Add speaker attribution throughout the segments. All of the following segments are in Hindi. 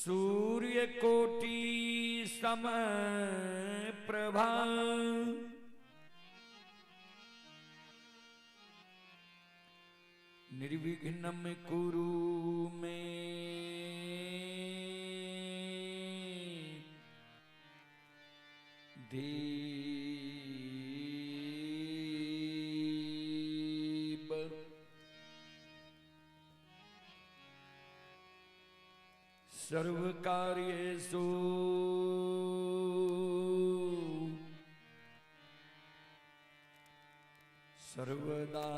Speaker 1: सूर्य कोटि सम प्रभा निर्विघ्नं कुरु मे देव। सर्वकार्येषु सर्वदा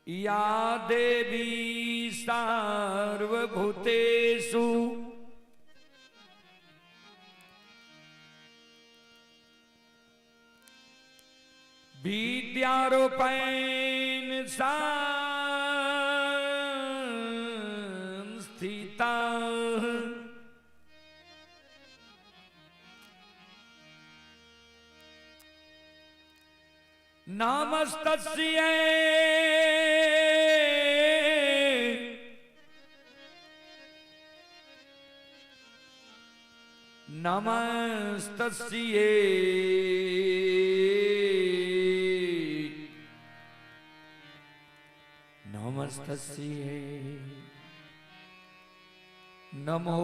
Speaker 1: या देवी सर्वभूतेषु विद्यारूपेण संस्थिता नमस्तस्यै नमस्तस्यै नमस्तस्यै नमो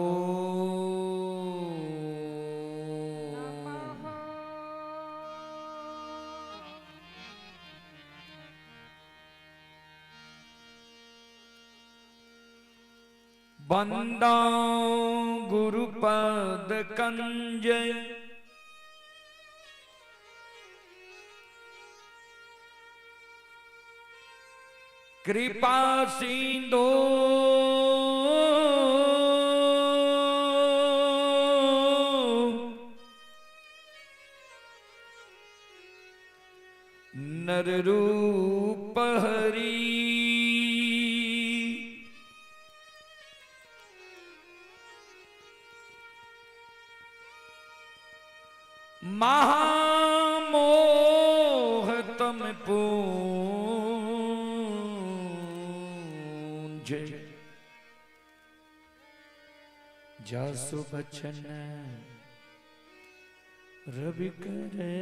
Speaker 1: वंदो गुरुपद कंज कृपा सिंधु नर रूप हरि महामोहतम पूंज जासु बचन रवि करे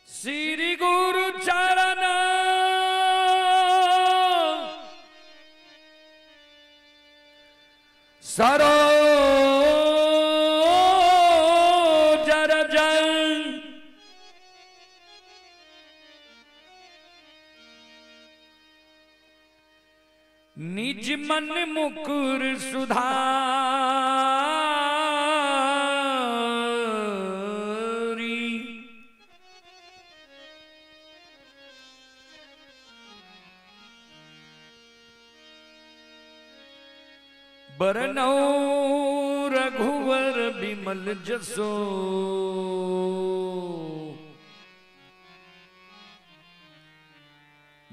Speaker 1: श्री गुरु चरण सरोज रज निज मन मुकुर सुधारी बरनौ रघुवर बिमल जसो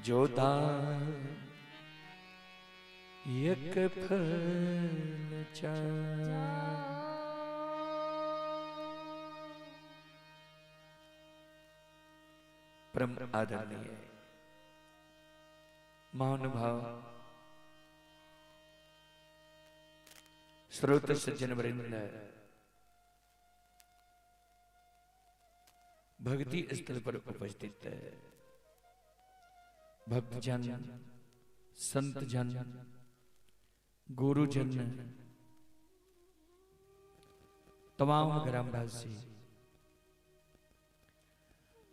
Speaker 1: जोदा एक फल चार। परम आदरणीय महानुभाव श्रोत सज्जन वृंद भक्ति स्थल पर उपस्थित भक्तजन संत जन गुरुजन तमाम ग्रामवासी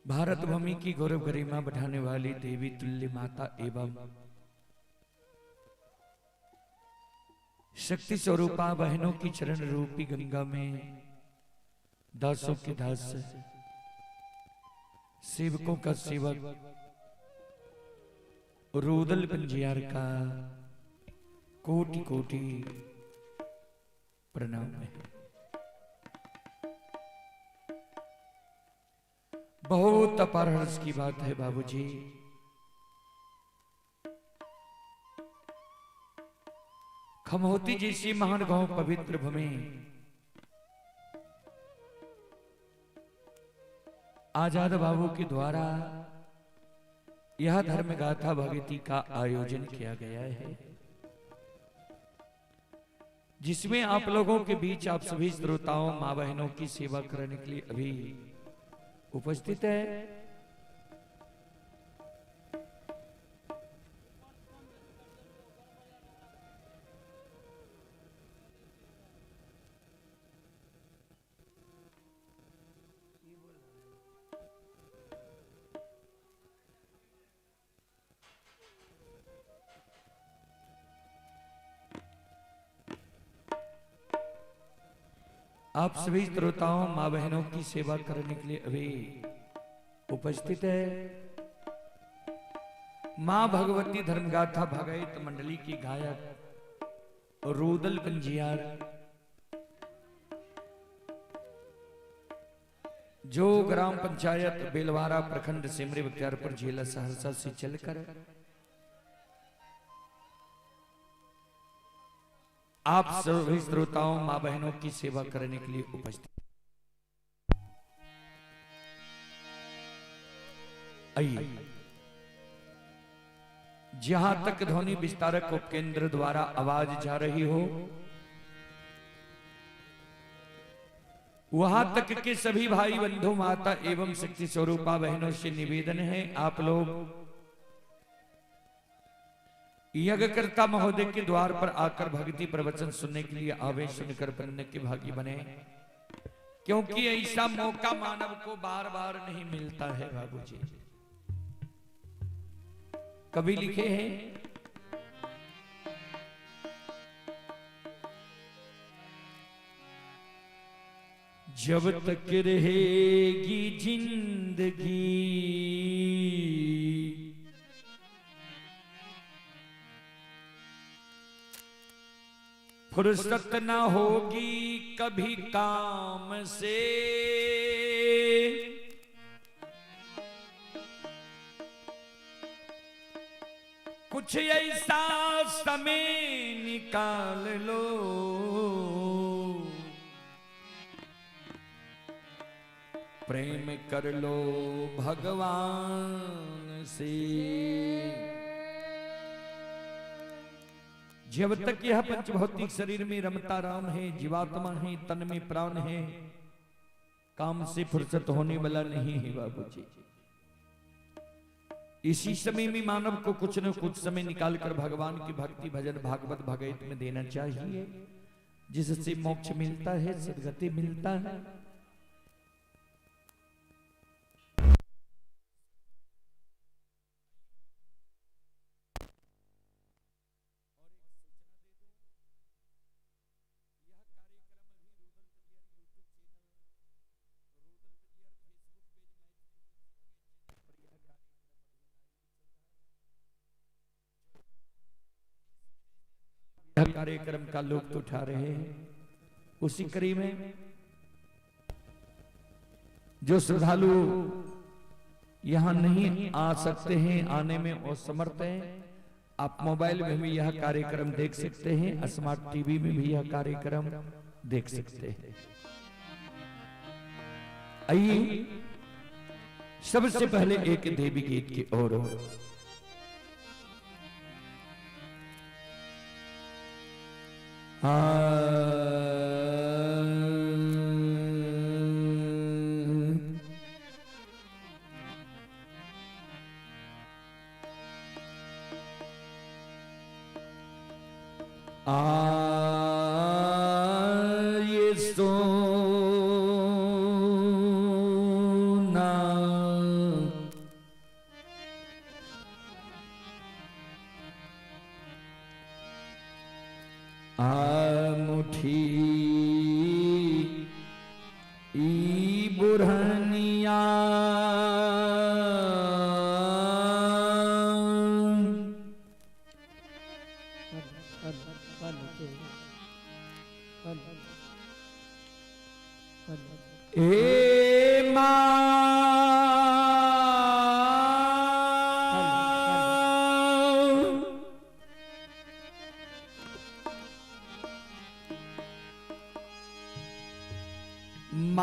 Speaker 1: भारत भूमि की गौरव गरिमा बढ़ाने वाली देवी तुल्य माता एवं शक्ति स्वरूपा बहनों की चरण रूपी गंगा में दासों के दास सेवकों का सेवक रुदल पंजियार का कोटि कोटि प्रणाम है। बहुत अपार हर्ष की बात है बाबूजी। खमोती जैसी महान गांव पवित्र भूमि आजाद बाबू के द्वारा यह धर्म गाथा भक्ति का आयोजन किया गया है, जिसमें आप लोगों के बीच आप सभी श्रोताओं मां बहनों की सेवा करने के लिए अभी उपस्थित है। आप सभी श्रोताओं मां बहनों की सेवा करने के लिए अभी उपस्थित है। मां भगवती धर्मगाथा भगत मंडली की गायक रूदल पंजियार, जो ग्राम पंचायत बेलवारा प्रखंड सिमरी बख्तियारपुर जिला सहरसा से चलकर आप सभी श्रोताओं मां बहनों की सेवा करने के लिए उपस्थित। आइए, जहां तक ध्वनि विस्तारक उपकेंद्र द्वारा आवाज जा रही हो, वहां तक के सभी भाई बंधु माता एवं शक्ति स्वरूपा बहनों से निवेदन है, आप लोग यज्ञकर्ता महोदय के द्वार पर आकर भक्ति प्रवचन सुनने के लिए आवे, सुनकर बनने के भागी बने, क्योंकि ऐसा मौका मानव को बार बार नहीं मिलता है बाबूजी। कभी लिखे हैं, जब तक रहेगी जिंदगी फुर्सत न होगी कभी काम से, कुछ ऐसा समय निकाल लो प्रेम कर लो भगवान से। जब तक यह पंचभौतिक शरीर में रमता राम है, जीवात्मा है, तन में प्राण है, काम से फुर्सत होने वाला नहीं है बाबूजी। इसी समय में मानव को कुछ न कुछ समय निकालकर भगवान की भक्ति भजन भागवत भगवत में देना चाहिए, जिससे मोक्ष मिलता है, सद्गति मिलता है। कार्यक्रम का लुत्फ उठा रहे हैं। उसी कड़ी में जो श्रद्धालु यहां नहीं आ सकते हैं, आने में असमर्थ हैं, आप मोबाइल में भी यह कार्यक्रम देख सकते हैं, स्मार्ट टीवी में भी यह कार्यक्रम देख सकते हैं। आइए सबसे पहले एक देवी गीत की ओर। ये सोना मुठी बुरहनिया ए माँ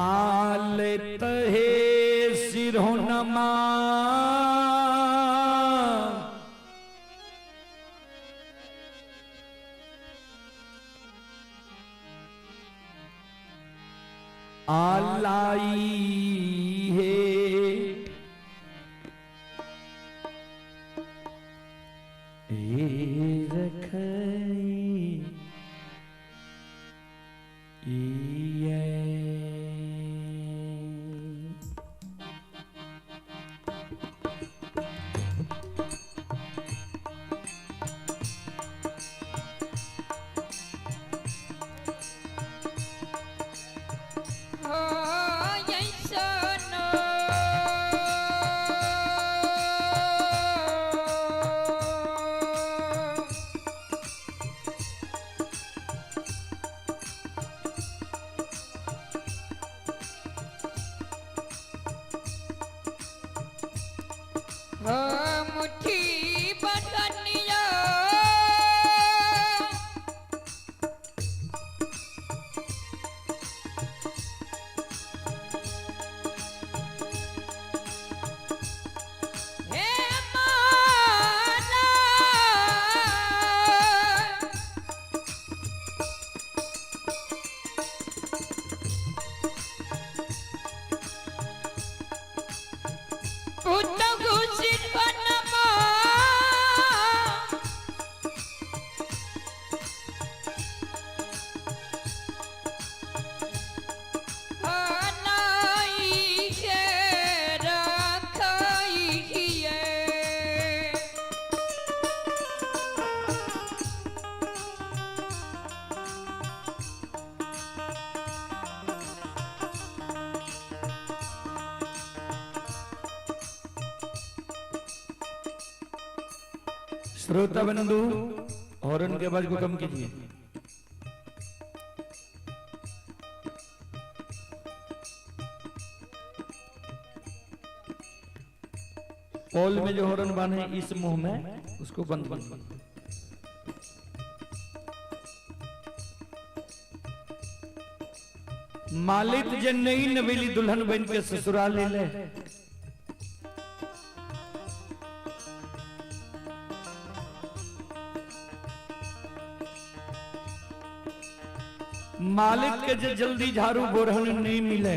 Speaker 1: माले तहे सिरों नमा आलाई है
Speaker 2: मुट्ठी बटनिया हे माला
Speaker 1: श्रोता बंधु और उनके आवाज को कम कीजिए। पोल में जो हॉर्न बांधे इस मुंह में उसको बंद कर। मालिक जे नई नवेली दुल्हन बन के ससुराल ले ले मालिक के जो जल्दी झाड़ू बोरहन नहीं मिले,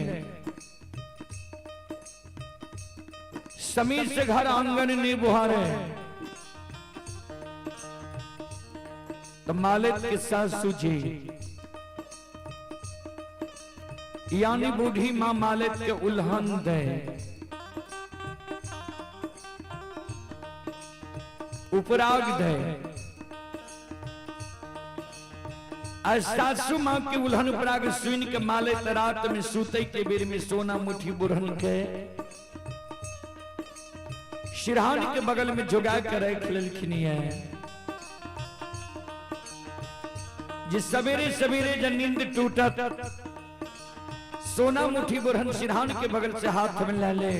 Speaker 1: समीर से घर आंगन नहीं बुहारे, तो मालिक के साथ सूझी यानी बूढ़ी मां मालिक के उल्हन दे, उपराग दे, सासू मां के उल्हन उपराग सुन के मालिक रात में सूते के बेर में सोना मुट्ठी बुरहन के सिरहान के बगल में जुगा कर रख ललखिनी है। जिस सवेरे सवेरे जब नींद टूटत सोना मुट्ठी बुरहन सिरहान के बगल से हाथ में ले ले,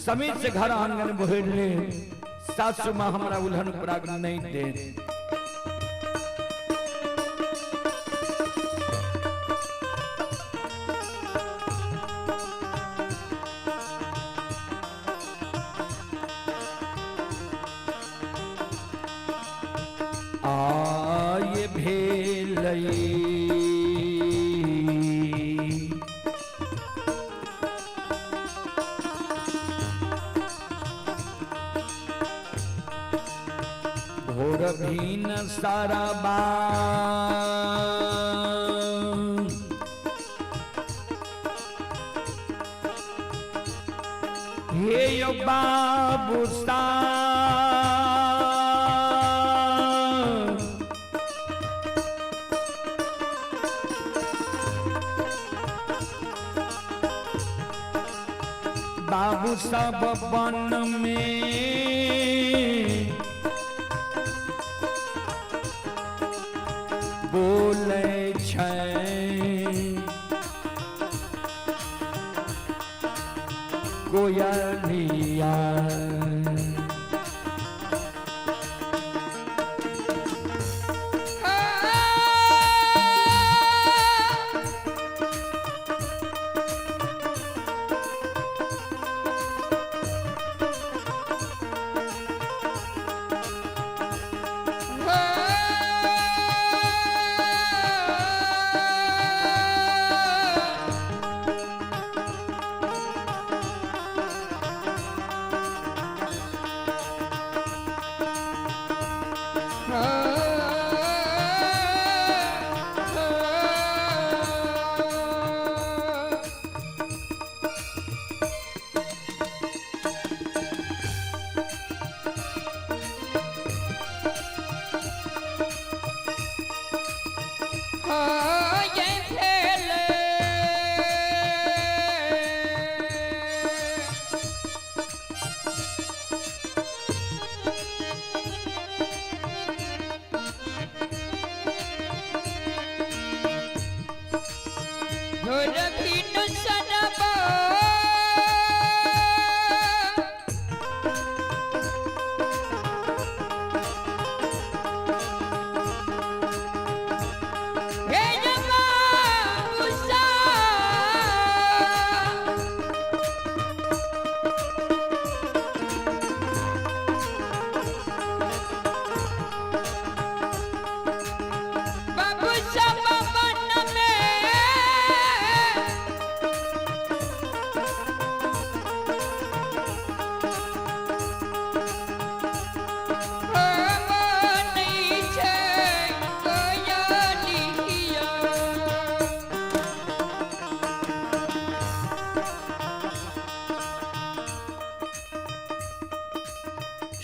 Speaker 1: समीर से घर आंगन बोहर ले, सासू मां हमारा उल्हन उपराग नहीं दे। आये भेलई भोर भीन सारा हे यो बाबू सा बाबू सब वन में बोले कोयलिया
Speaker 2: और भीनु सनबो हे जमा उषा बाबू सब मन में नहीं छे कोयलिया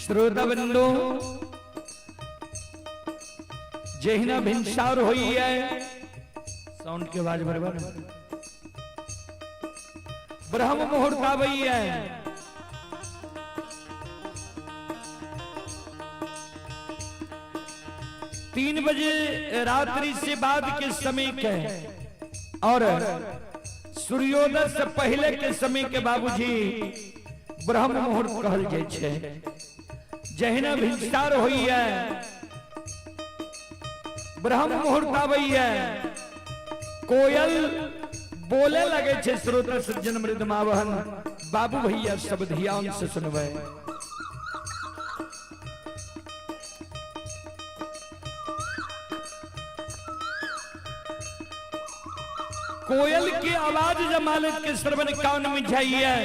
Speaker 1: श्रोता बंधु जहिना भिनसार हुई है साउंड की आवाज बराबर ब्रह्म मुहूर्त आ गई है। 3 बजे रात्रि से बाद के समय के और सूर्योदय से पहले के समय के बाबूजी ब्रह्म मुहूर्त कहल जाय छै। जहिना भिनसार हुई है ब्रह्म मुहूर्त आबई है कोयल बोले लगे छे श्रोता सज्जन मृदमावहन बाबू भैया सब ध्यान से सुनवे। कोयल की आवाज जब मालिक के श्रवण कान में जाइए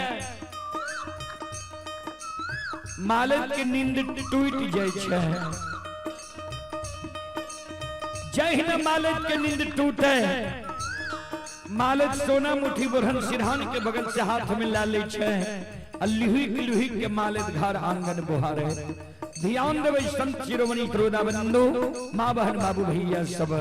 Speaker 1: मालिक की नींद टूट जाय छे। जहिना मालिक के नींद टूटे मालिक सोना मुट्ठी बुरहन सिरहान के बगल से हाथ में ला ले छे। लुही के मालिक घर आंगन बुहारे। ध्यान देवे संत शिरोमणि श्रोता बंधु माँ बहन बाबू भैया सब।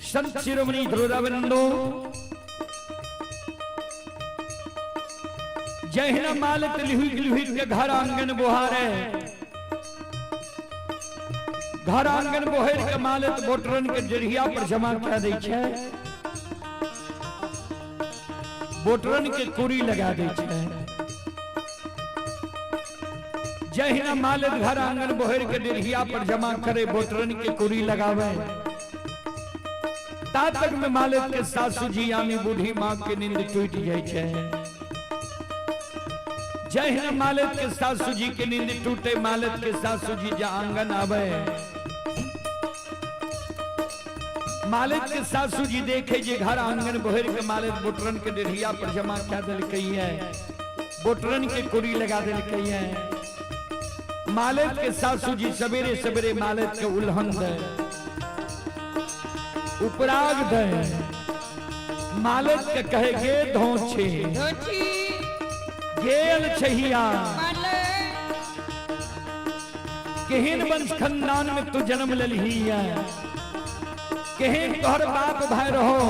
Speaker 1: संत शिरोमणि श्रोता बंधु जहिना मालिक लिहुई के घर आंगन बुहारे। घर आंगन बोहर के मालिक बोटरन के जरिया पर जमा कर दे छे। बोटरन के कुरी लगा दे छे। जहिना मालिक घर आंगन बोहर के जरिया पर जमा करे बोटरन के कुरी लगावे तक में मालिक के सासू जी यानी बूढ़ी माँ की नींद टूट जाए छे। जहिना मालिक के सासू जी की नींद टूटे मालिक के सासू जी जा आंगन आवे मालिक के सासू जी देखे जे घर आंगन बोहर के मालिक बोटरन के डेढ़िया पर जमा क्या दिल कही है। बोटरन के कुरी लगा दिल कही है। मालिक के सासू जी सवेरे सवेरे मालिक के उल्हन दे उपराग दे मालिक के कहे गे धोछे
Speaker 2: धोची
Speaker 1: गेल छहिया
Speaker 2: माले
Speaker 1: केहन वंश खानदान में तू जन्म ललही है केहन तोहर बाप भाई रहो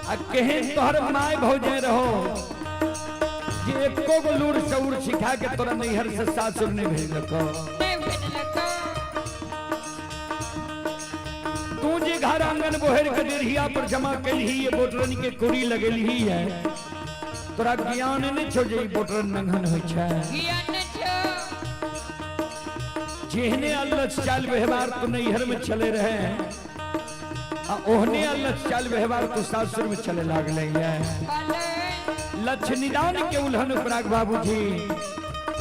Speaker 1: आ केहन तोहर माय भौजे रहो जे एको गो लूर चौर सिखा के तोरा नैहर से सासुर नहीं भेजलको
Speaker 2: नहीं भेजलको
Speaker 1: तू जे घर आंगन बोहर के देरिया पर जमा कैलही ये बोटरन के कुरी लगेलही है तोरा ज्ञान नहीं छो जे बोटरन नंगन होय छै
Speaker 2: ज्ञान छो
Speaker 1: जेहने अल्लाह चाल व्यवहार तू नैहर में चले रहे आ ओहने अल्लाह चाल व्यवहार तू सासुर में चले लागले है
Speaker 2: माले
Speaker 1: लक्ष्य निदान के उल्हन उपराग बाबूजी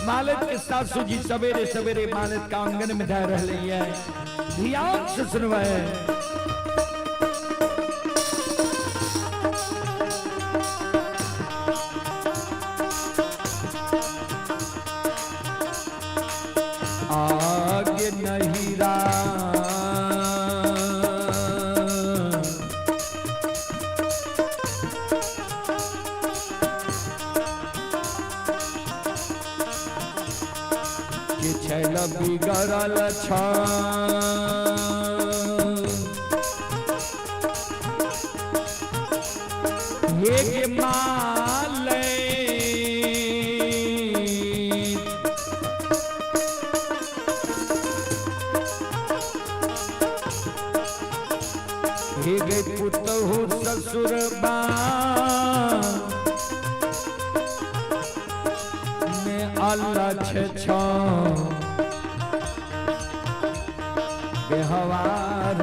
Speaker 1: मालिक के सासू जी सवेरे सवेरे मालिक का आंगन में जा रहे हैं ध्यान से सुनवाए आगे नहीं रहा छैल बिगड़ल हे माले हे गे पुतहु ससुर बा अल्लाह छो बेहवार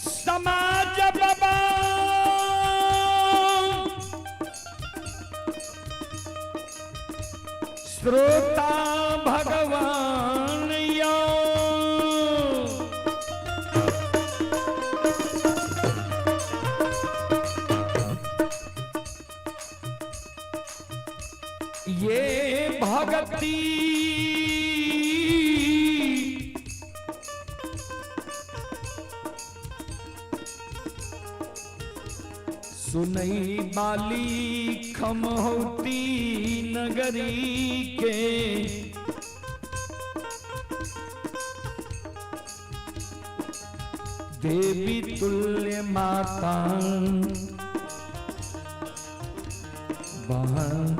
Speaker 1: समाज बाबा श्रोता भगवान यो ये भक्ति सुनई बाली खमहोती नगरी के देवी तुल्य माता बहन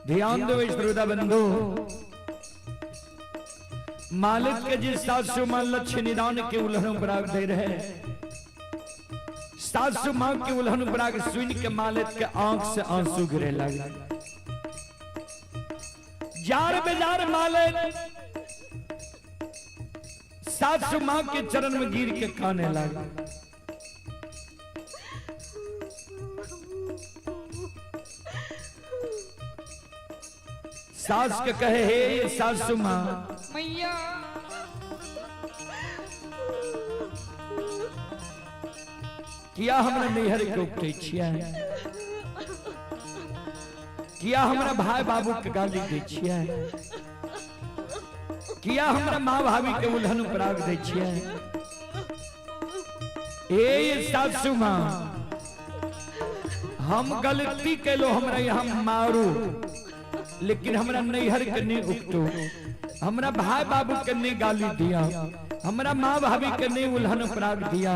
Speaker 1: ध्यान दो श्रोता बंधु मालिक के जिस सासु मान लक्ष्य निदान के उल्लंघन प्राप्त दे रहे सासू माँ के उल्हन पराग सुन के मालिक के आंख से आंसू गिरे लगे। जार बेजार मालिक सासू माँ के चरण में गिर के काने लगा। सास के कहे हे सासू माँ
Speaker 2: मैया
Speaker 1: किया हमरा नैहर के उपटे छिया, किया हमरा भाई बाबू के गाली दे छिया, किया हमरा माँ भाभी के उल्हन पराग दे छिया। ए सासू माँ हम गलती कैलो, हमरा यहाँ मारू, लेकिन हमरा नैहर के नहीं उपटो, हमरा भाई बाबू के नहीं गाली दिया, हमरा माँ भाभी के नहीं उल्हन पराग दिया।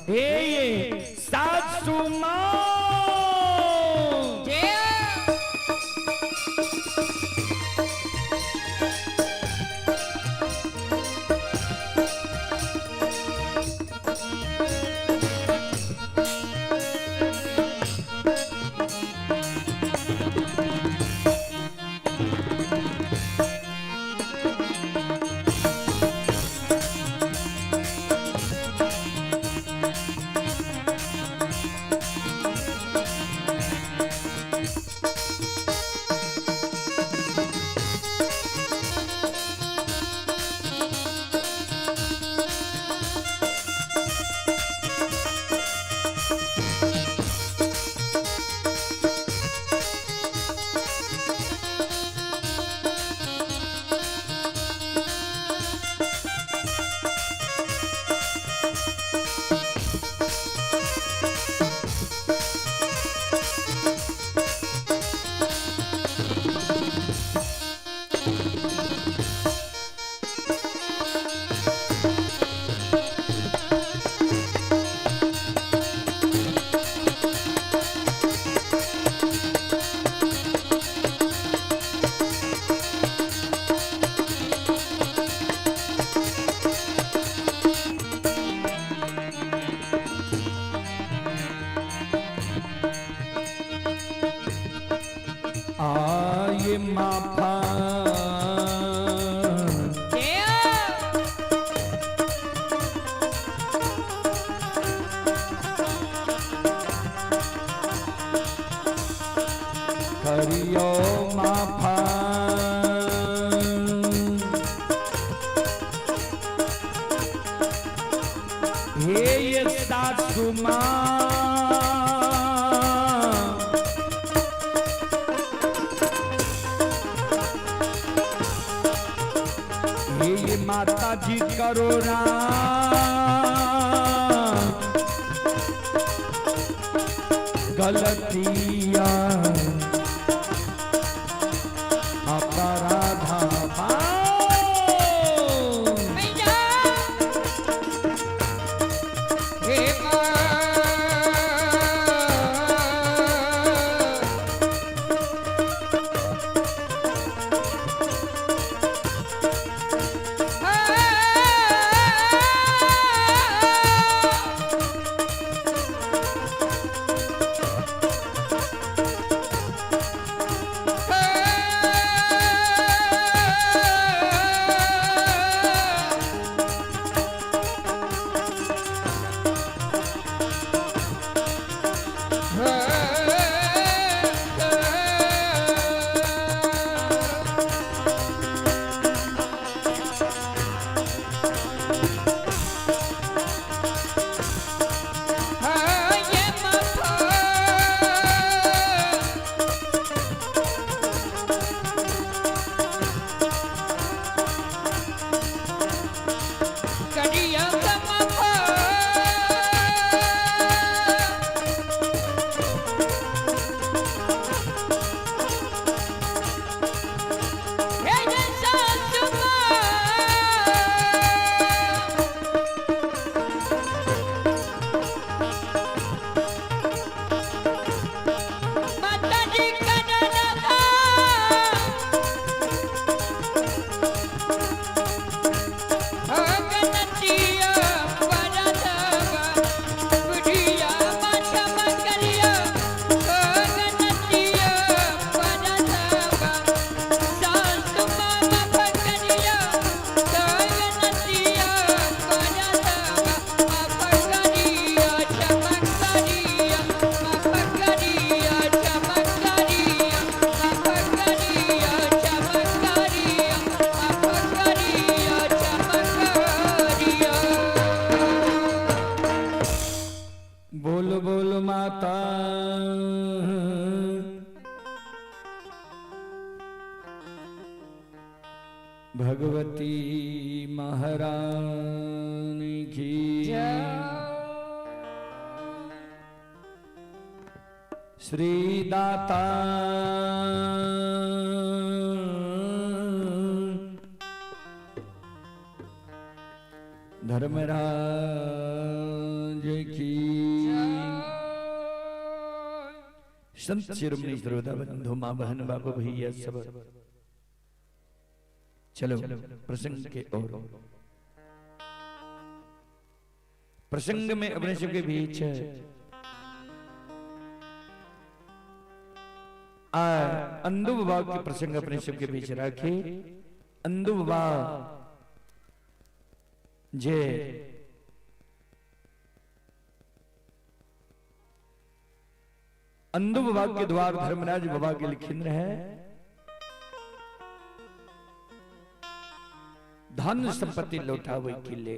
Speaker 1: हे सासू माँ आये माफा करियो माफा हे ये सासू माँ ये माता जी करो गलतिया अपराधा
Speaker 2: मैया हे माँ
Speaker 1: भगवती महारानी की श्री दाता धर्मराज की संत शिरोमणि सर्वदा बंधु मां बहन बाबा भैया सब चलो प्रसंग के ओर। प्रसंग में अपने सबके बीच अंधु बाबा के प्रसंग अपने सबके बीच रखे। अंधु बाबा जे अंधु बाबा के द्वार धर्मराज बाबा के लिखिन है धन संपत्ति लौटावे की ले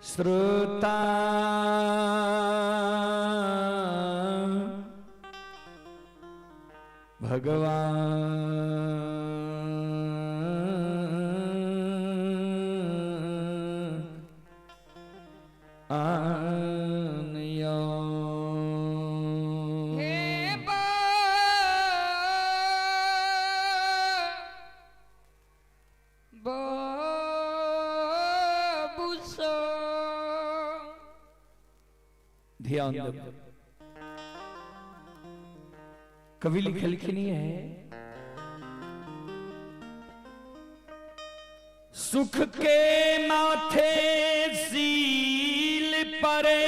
Speaker 1: श्रोता ध्यान दो। कवि लिखनी है सुख के माथे सील परे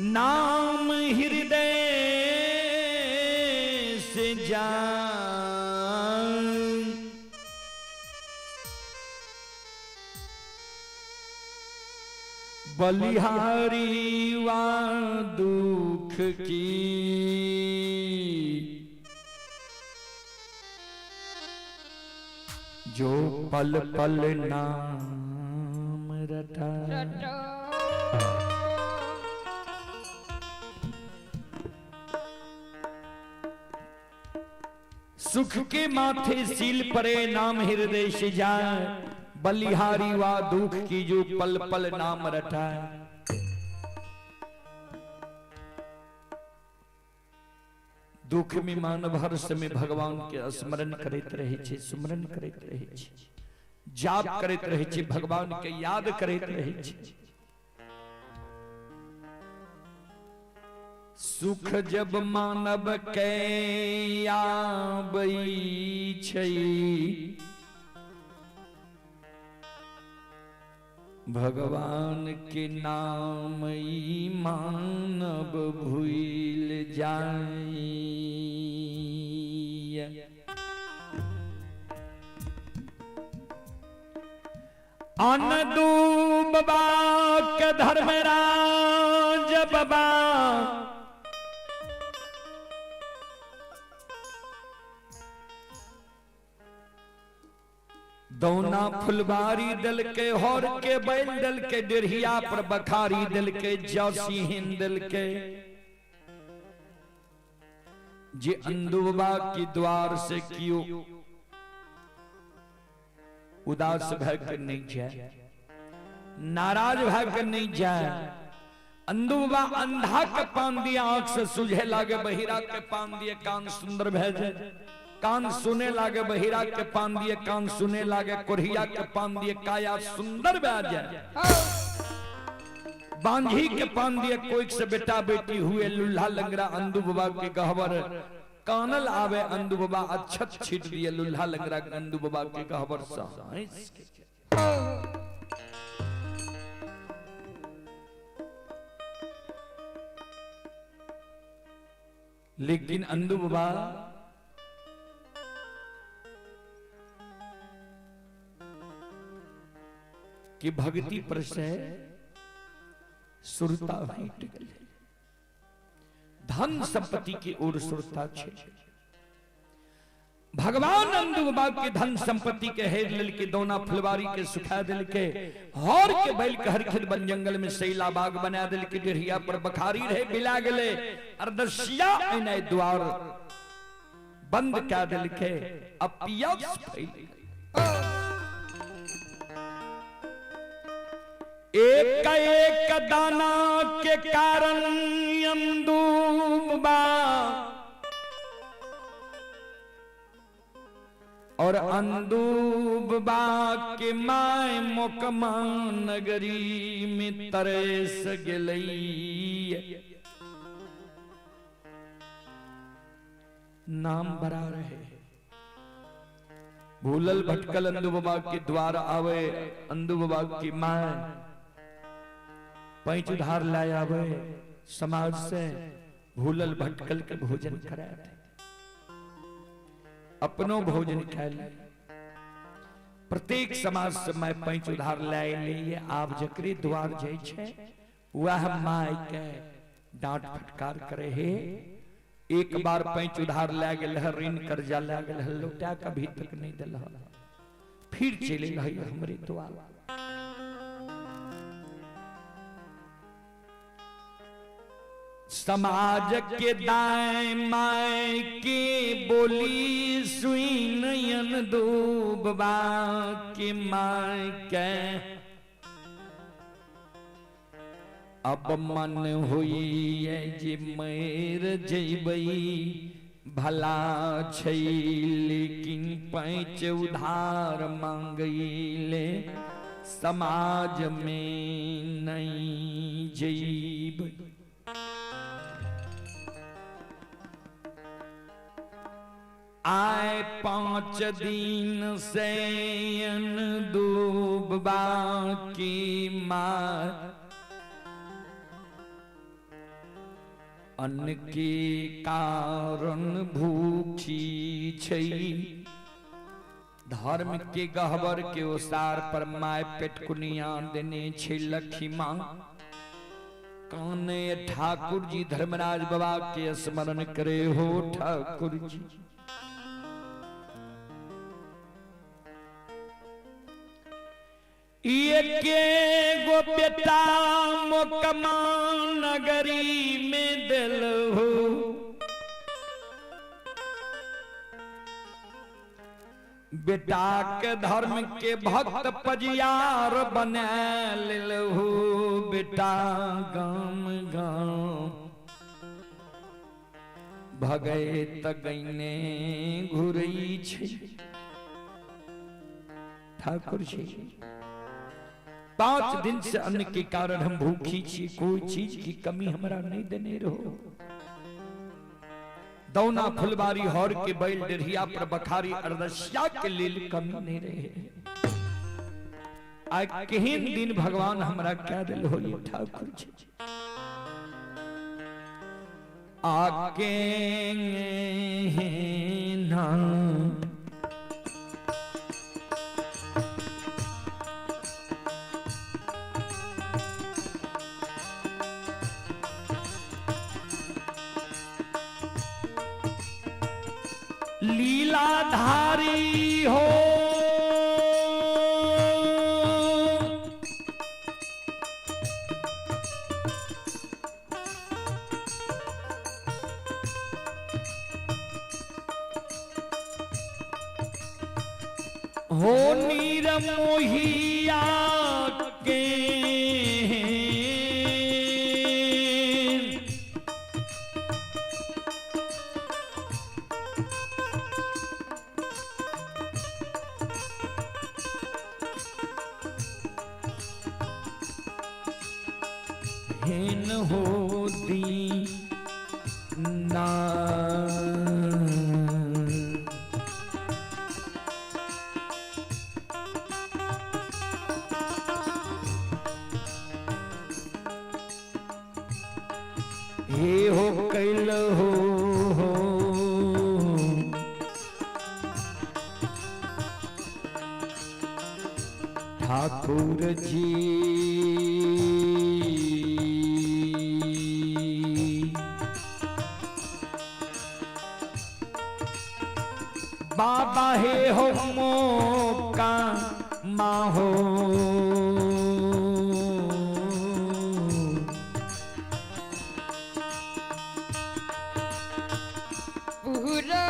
Speaker 1: नाम हृदय से जान बलिहारी वा दुख की जो पल पल नाम रटा सुख के माथे सील परे नाम हृदय से जाए बलिहारी वा दुख की जो पल पल नाम रटा। दुख में मानव हर समय भगवान के स्मरण करते रहे छे, सुमरन करते रहे छे, जाप करते रहे छे, भगवान के याद करते रहे छे। सुख जब मानव के आबै छै भगवान के नाम मानव भूल जाए। अनदू बाबा के धर्मराज बाबा दौना फुलबारी दल के हौर के बैल दल के डेढ़िया पर बखारी दल के जौसी हिंद दल के जे अंदुबा की द्वार से कियो उदास भयकर नहीं जाए, नाराज भयकर नहीं जाए। अंदुबा अंधा के पान दिया आंख से सुझे लागे, बहिरा के पान दिए कान सुंदर भेजे, कान सुने लागे बहिरा के पान दिए कान सुने लागे, कोरिया के पान दिए काया सुंदर बैजे। बांझी के पान दिए कोई से बेटा बेटी हुए लुल्हा लंगड़ा अंधु बाबा के गहवर कानल आवे अंधु बाबा अच्छत छीट दिए लुल्हा लंगड़ा अंधु बाबा के गहवर सा। लेकिन अंधु बाबा कि भक्ति पर से सुरता हट गई, धन संपत्ति की ओर सुरता छे। भगवान नंदू बाबा के धन संपत्ति के हेर लिल के दोना फुलवारी के सुखा दिल के हौर के बैल के हर खेत बन जंगल में सैला बाग बना दिल के डेढ़िया पर बखारी रहे बिला गले अर्दसिया इन्हें द्वार बंद क्या दिल के अब पियास फैल एक दाना के कारण अंदूबा और अंदूबा के माय मोकमा नगरी में तरस गई नाम बरा रहे भूलल भटकल अंदूबा के द्वार आवे अंदूबा की माय पैंच उधार लाए आवे समाज से भूलल भटकल के भोजन कराए अपनो भोजन खाए प्रत्येक समाज से मैं पैंच उधार लाए लिए आप जकरी द्वार जाय छे वह माय के डांट फटकार करे हे एक बार पैंच उधार ला गेल ऋण कर्जा ला गेल लौटा कभी तक नहीं दिल फिर चले रही हमरे द्वार समाज के दाएं माय के बोली सुई नयन दूबा के माय के अब मन हुई है जे मैर जैबई भला छै लेकिन पैंच उधार मांगैले समाज में नहीं जैब आए 5 दिन से अंदूबा की माँ अन्न के कारण भूखी छई धर्म के गहबर के ओसार पर माय पेटकुनिया देने छे लखीमा काने ठाकुर जी धर्मराज बाबा के स्मरण करे हो ठाकुर जी ये के गो बेटा मोकमा नगरी में दिल हो बेटा के धर्म के भक्त पजियार बना लेल हो बेटा गाम गाम भगै तगैने घुरई छे ठाकुर जी 5 दिन से अन्न के कारण हम भूखी छी कोई चीज की कमी हमरा नहीं देने रहो दौना फुलबारी हौर के बैल डेढ़िया पर बखारी अर्दसिया के लेल कमी नहीं रहे आ केहन दिन भगवान हमरा क्या दिल हो ठाकुर जी आके ना लीलाधारी हो नीर मोहिया के होती ना हे हो कैल हो ठाकुर जी बाबा हे हो मौका माहो
Speaker 2: पूरा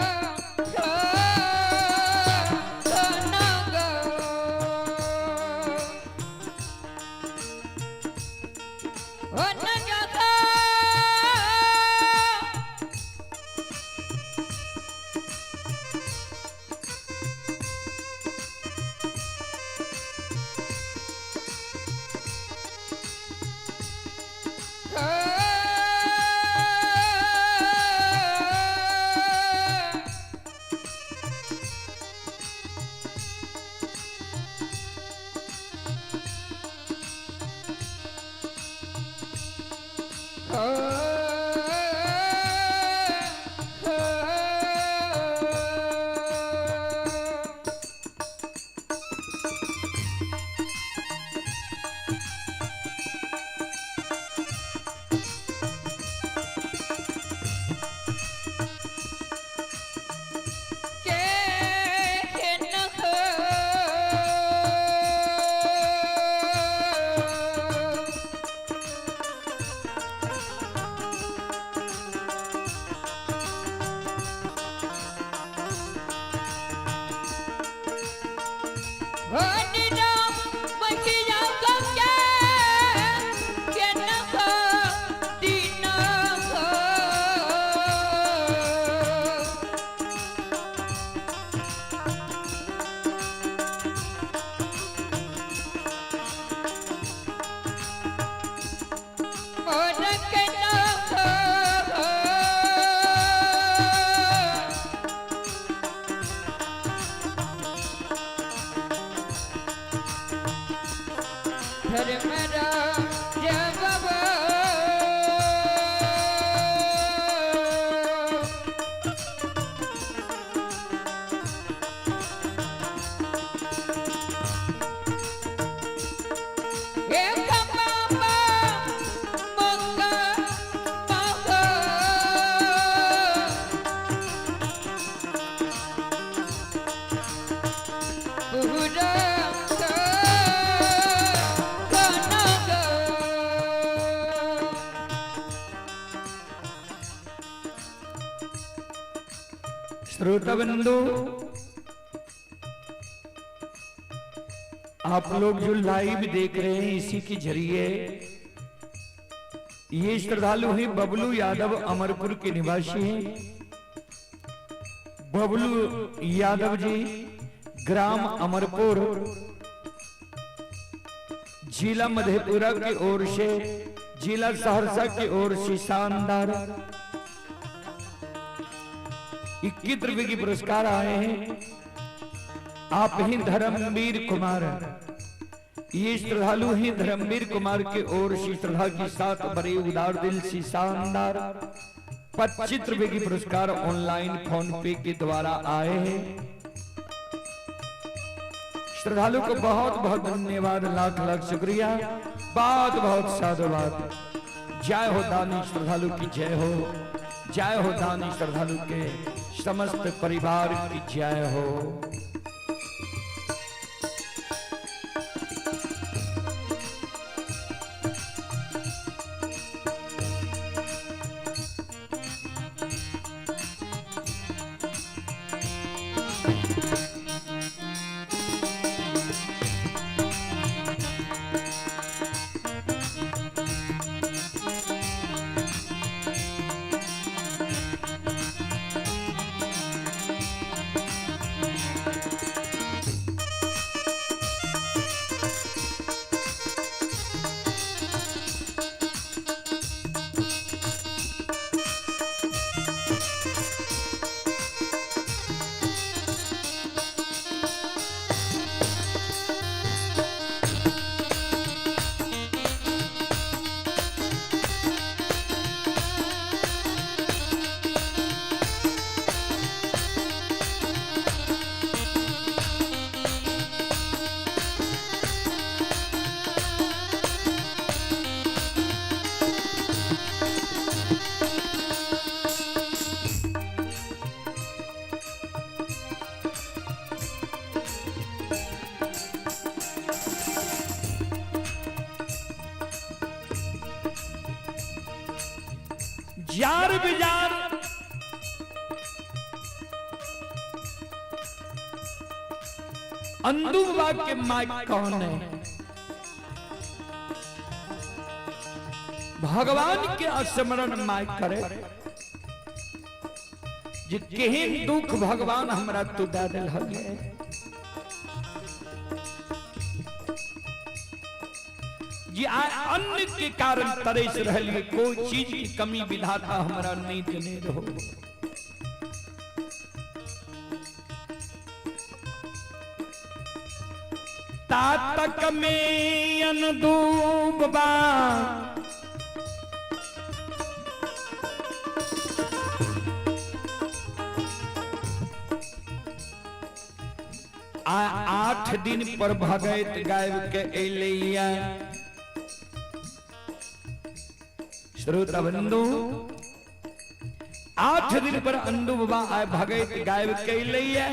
Speaker 1: श्रोताबंधु, आप लोग जो लाइव देख रहे हैं इसी के जरिए ये श्रद्धालु हैं बबलू यादव, अमरपुर के निवासी हैं। बबलू यादव जी ग्राम अमरपुर, जिला मधेपुरा की ओर से, जिला सहरसा की ओर से शानदार 21 रुपए की पुरस्कार आए हैं। आप ही धर्मवीर कुमार, ये श्रद्धालु ही धर्मवीर कुमार के ओर से श्रद्धा की साथ बड़े उदार दिल से शानदार 25 रुपए की पुरस्कार ऑनलाइन फोन पे के द्वारा आए हैं। श्रद्धालु को बहुत बहुत धन्यवाद, लाख लाख शुक्रिया, बहुत बहुत साधुवाद। जय हो दानी श्रद्धालु की जय हो, जय हो दानी श्रद्धालु के समस्त परिवार की जय हो। जार बिजार अंदुबा के माइक कौन है? भगवान के स्मरण माइक करे जे केहन दुख भगवान हमरा तू दे दिल हगे। जी अन्न के कारण तरस रहलिए, कोई चीज की कमी विधाता हमरा नहीं देने रहो। तातक में अंदुबा आठ दिन पर भगत गायब के एलिया। श्रोता बंधु, 8 दिन पर अंदुबा आए भगत गायब के एलिया।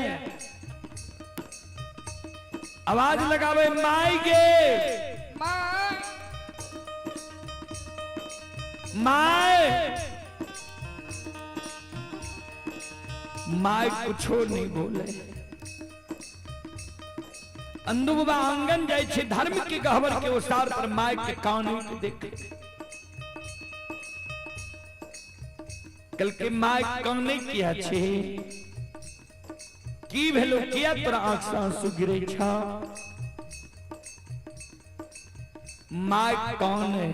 Speaker 1: आवाज लगावे माई गे माई। माई कुछो नहीं बोले। अंदुबा आंगन जाए छे, धर्म के गहवर के ओसार पर माय के कान देखे। कल के माय काने किया छे की भेलो, किया तोरा आंख से आंसू गिरे छा? माय कौन है?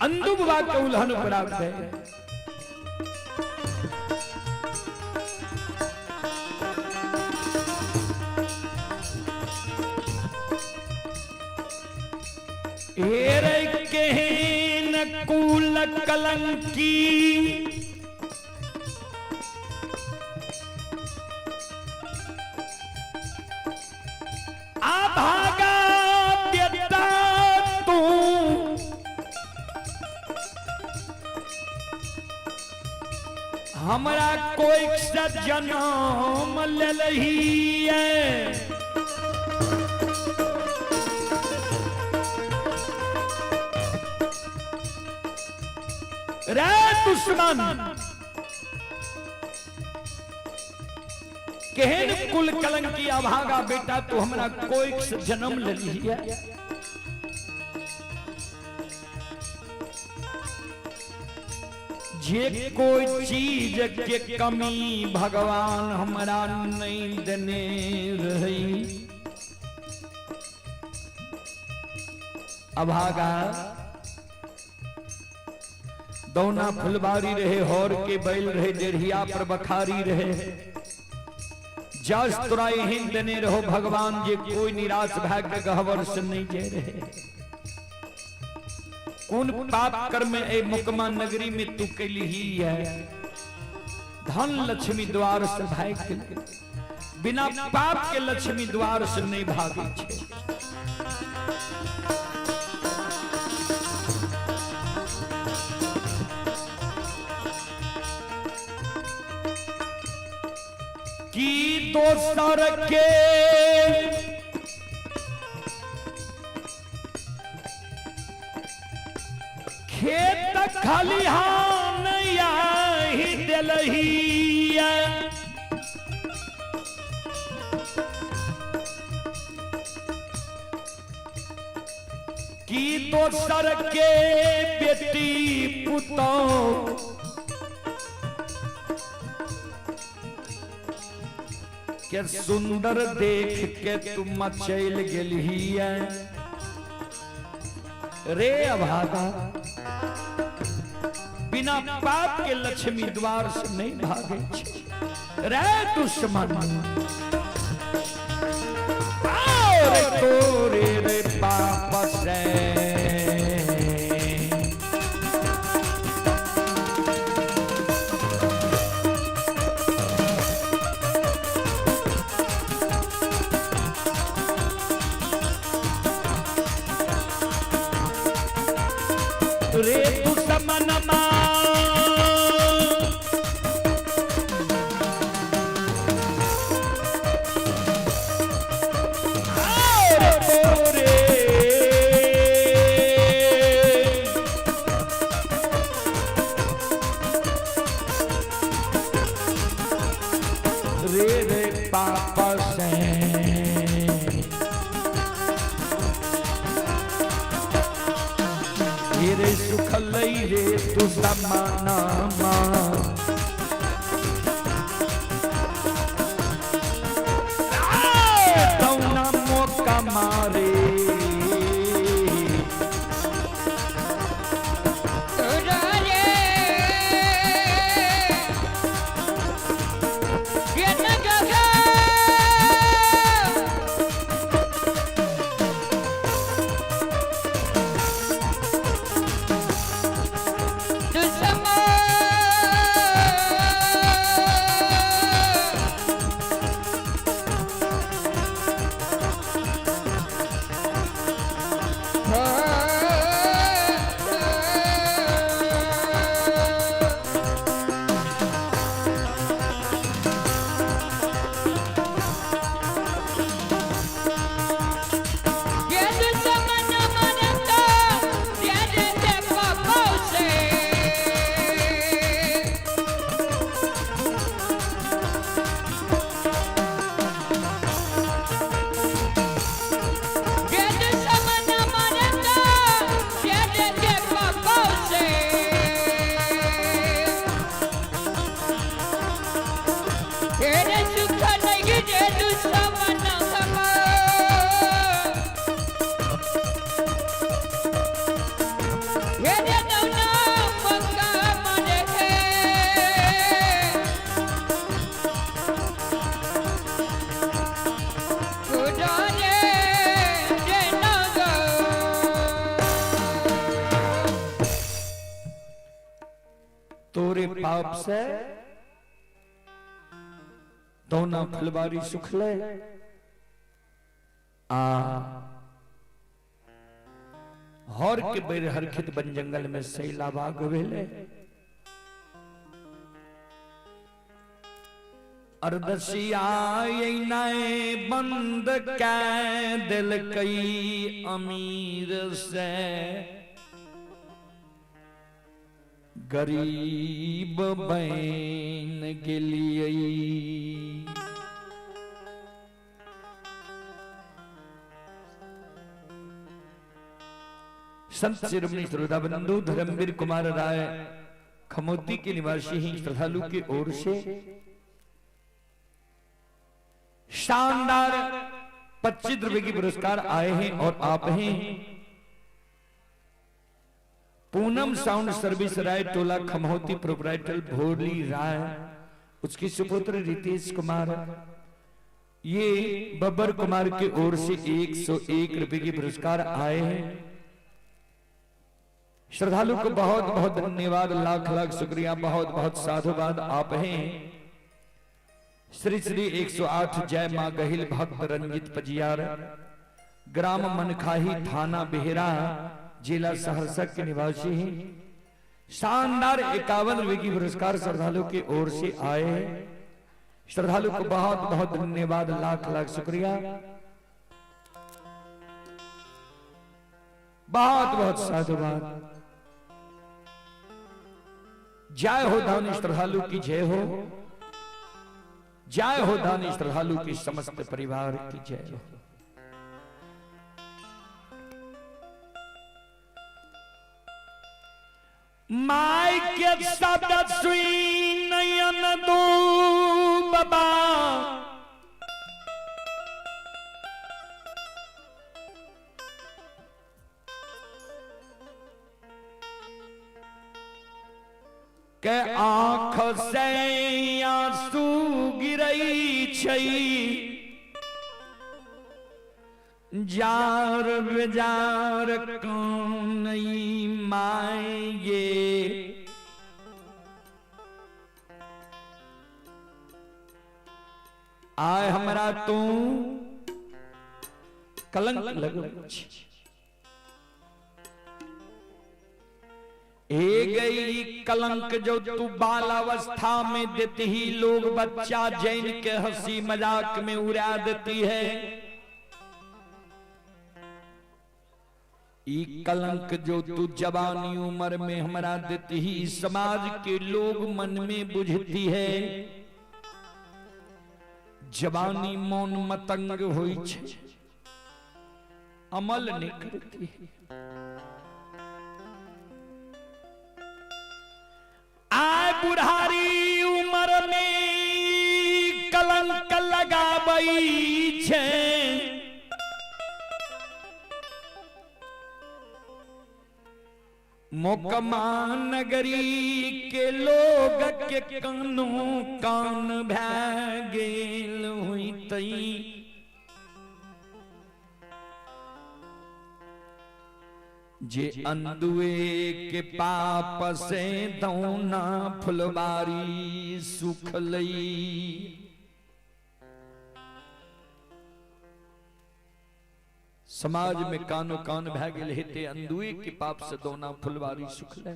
Speaker 1: अंदुबा के उल्हन प्राप्त है। हेरे केहन कुल कलंकी आभागा व्यता तू। हमरा कोई सा जन्म ले लही है। रे दुश्मन, केहन कुल कलंकी अभागा बेटा तू हमरा कोई से जन्म ले लिया। जे कोई चीज के कमी भगवान हमरा नहीं देने रही। अभागा दौना फुलबारी रहे, हौर के बैल रहे, डेढ़िया पर बखारी रहे। जस तोरा एहन देने रहो भगवान जे कोई निराश भाग्य गहवर से नहीं जे रहे। कौन पाप कर्म ए मुकमा नगरी में तू कैली ही है? धन लक्ष्मी द्वार से भाग के, बिना पाप के लक्ष्मी द्वार से नहीं भागे छे। की दोसर के खेत खलिहान ही दिलही। की दोसर के बेटी पुतौ के सुंदर देख के तुम मचैल गेलही रे अभागा। बिना पाप के लक्ष्मी द्वार से नहीं भागे छे रे दुश्मन। रे तोरे रे पाप से रे दुश्मन रे तू समानामा तौना मौका मारे तोरे पाप से तो ना फलवारी सुख ले आ हर के बेर हरखित बन जंगल में सैला बाग वेले अरदसिया नए बंद कै दिल कई अमीर से गरीब बहन के लिए संत शिरोमणि श्रोताबंधु धर्मवीर कुमार राय खमोती के निवासी ही श्रद्धालु की ओर से शानदार 25 रुपए की पुरस्कार आए हैं और आप हैं पूनम साउंड सर्विस राय टोला खमहोती प्रोप्राइटर भोरली राय उसकी सुपुत्र रितेश कुमार ये बब्बर कुमार की ओर से 101 रुपए की पुरस्कार आए हैं। श्रद्धालु को बहुत बहुत धन्यवाद, लाख लाख शुक्रिया, बहुत बहुत साधुवाद। आप हैं श्री श्री 108 जय मां गहिल भक्त रंजित पजियार, ग्राम मनखाही, थाना बेहरा, जिला सहरसा के निवासी हैं। शानदार 51 रुपए की पुरस्कार श्रद्धालु की ओर से आए हैं। श्रद्धालु को बहुत बहुत धन्यवाद, लाख लाख शुक्रिया, बहुत बहुत साधुवाद। जय हो दानी श्रद्धालु की जय हो, जय हो दानी श्रद्धालु की समस्त परिवार की जय हो। माई के सदस्वी नयन दो बाबा, के आंख से आंसू गिरई छई, जार बेजार कौन माएंगे, आय हमरा तू कलंक लगो, ए गई कलंक जो तू बालावस्था में देती ही लोग बच्चा जैन के हंसी मजाक में उड़ा देती है। ई कलंक जो तू जवानी उम्र में हमरा देती ही समाज के लोग मन में बुझती है। जवानी मौन मतंग होई छे, अमल नहीं करती है। बुढ़ारी उम्र में कलंक लगाबई छे, मोकमा नगरी के लोग के कानो कान भै गेल हुई तई। जे अंधुए के पाप से दौना फुलवारी सुख लई। समाज में कानो कान भै गेल हेते अंधुए के पाप से दौना फुलवारी सुख ले।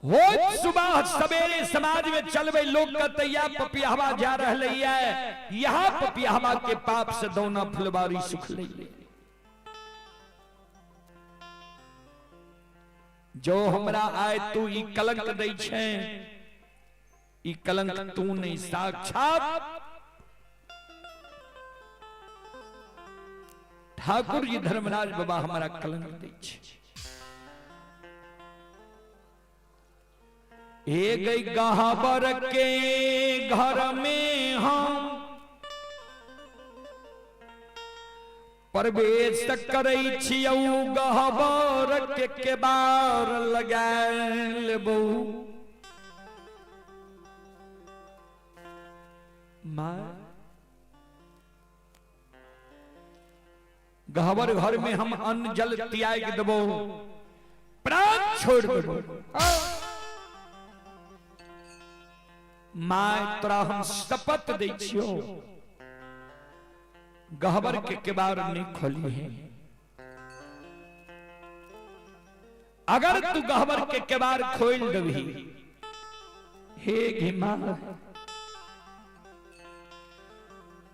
Speaker 1: हो सुबह सवेरे समाज में चलबे लोग कहतैया पपियावा जा रहले है, यहाँ पपियावा के पाप से दौना फुलवारी सुख ले। जो हमरा आए तू ई कलंक दै छै, ई कलंक तू नहीं साक्षात ठाकुर जी धर्मराज बाबा हमारा कलंक दै छै। ए गई गहबर के घर में हम प्रवेश करै छियौ, गहबर के केबार लगाए लेबौ। माँ गहबर घर में हम अन्न जल त्याग देबो, प्राण छोड़ देबो। माँ तोरा हम शपथ दै छियौ, गहबर के केबार नहीं खोली है। अगर तू गहबर के केबार खोल देबही, हे घिमा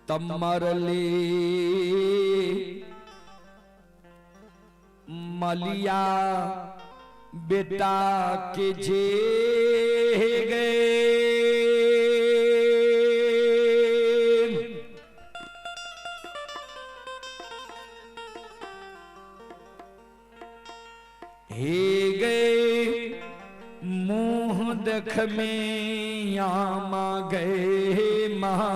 Speaker 1: तब मरले मलिया बेटा के जे गए। हे गए मुंह देख में यामा गए महा।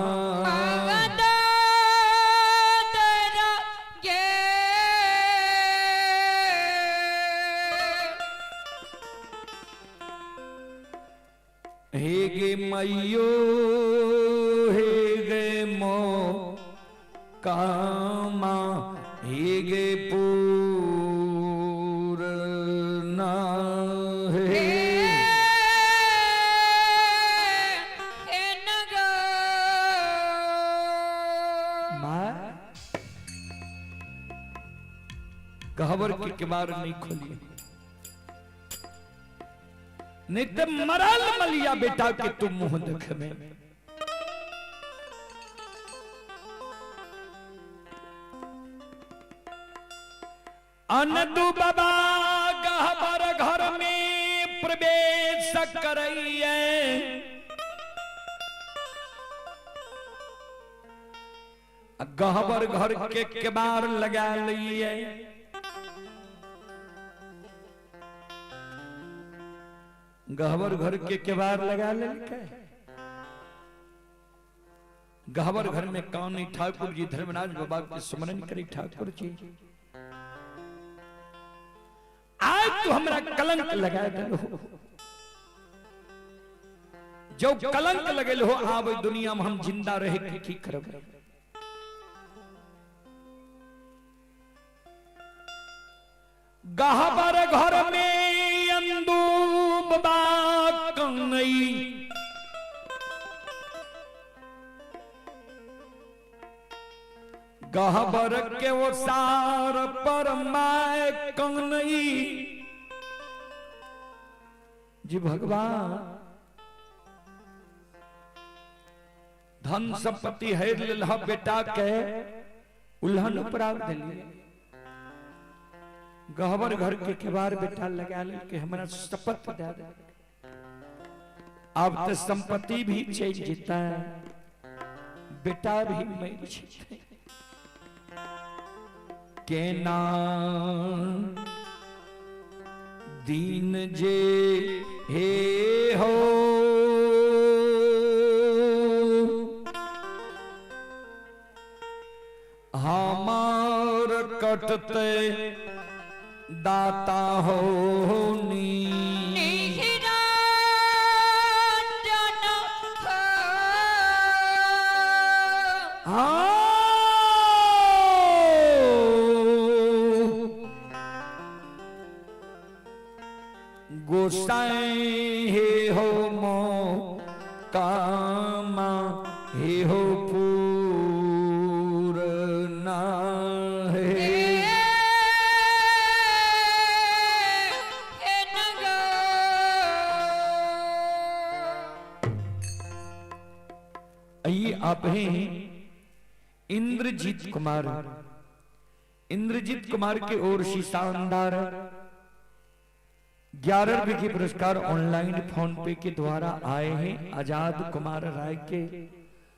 Speaker 1: हे गे मैयो हे गे मो कामा, हे गे पूरना हे नगा। माँ गहबर के केबार नहीं खोली, नहीं तो मरल मलिया बेटा के तुम मुंह देख में। अनदु बाबा गहबर घर में प्रवेश करइए, गहबर घर के केबार लगा लिए। गहबर घर के केबार लगा ले। गहबर घर में कानी ठाकुर जी धर्मराज बाबा के स्मरण करी। ठाकुर जी आज तो हमरा कलंक लगा दिलो, जो कलंक लगल हो आब दुनिया में हम जिंदा रहे के की करब। गहबर घर में अंदू बाबा कन्हई, गहबर के वो सार पर मैं कन्हई। जी भगवान धन संपत्ति है लल्हा बेटा के उल्हन प्राप्त दिलिए। गहबर घर के केबार बेटा लगा ले के हमरा शपथ दे दे। अब तो संपत्ति भी चल जीता है, बेटा भी मर जीता। के ना दीन जे हे हो हमार कटते दाता हो नी गोसाई हे हो मो कामा हे हो पूरना हे आइए आप हैं इंद्रजीत कुमार। इंद्रजीत कुमार की ओर से शानदार 11 रुपए के पुरस्कार ऑनलाइन फोन पे के द्वारा आए हैं। आजाद कुमार राय के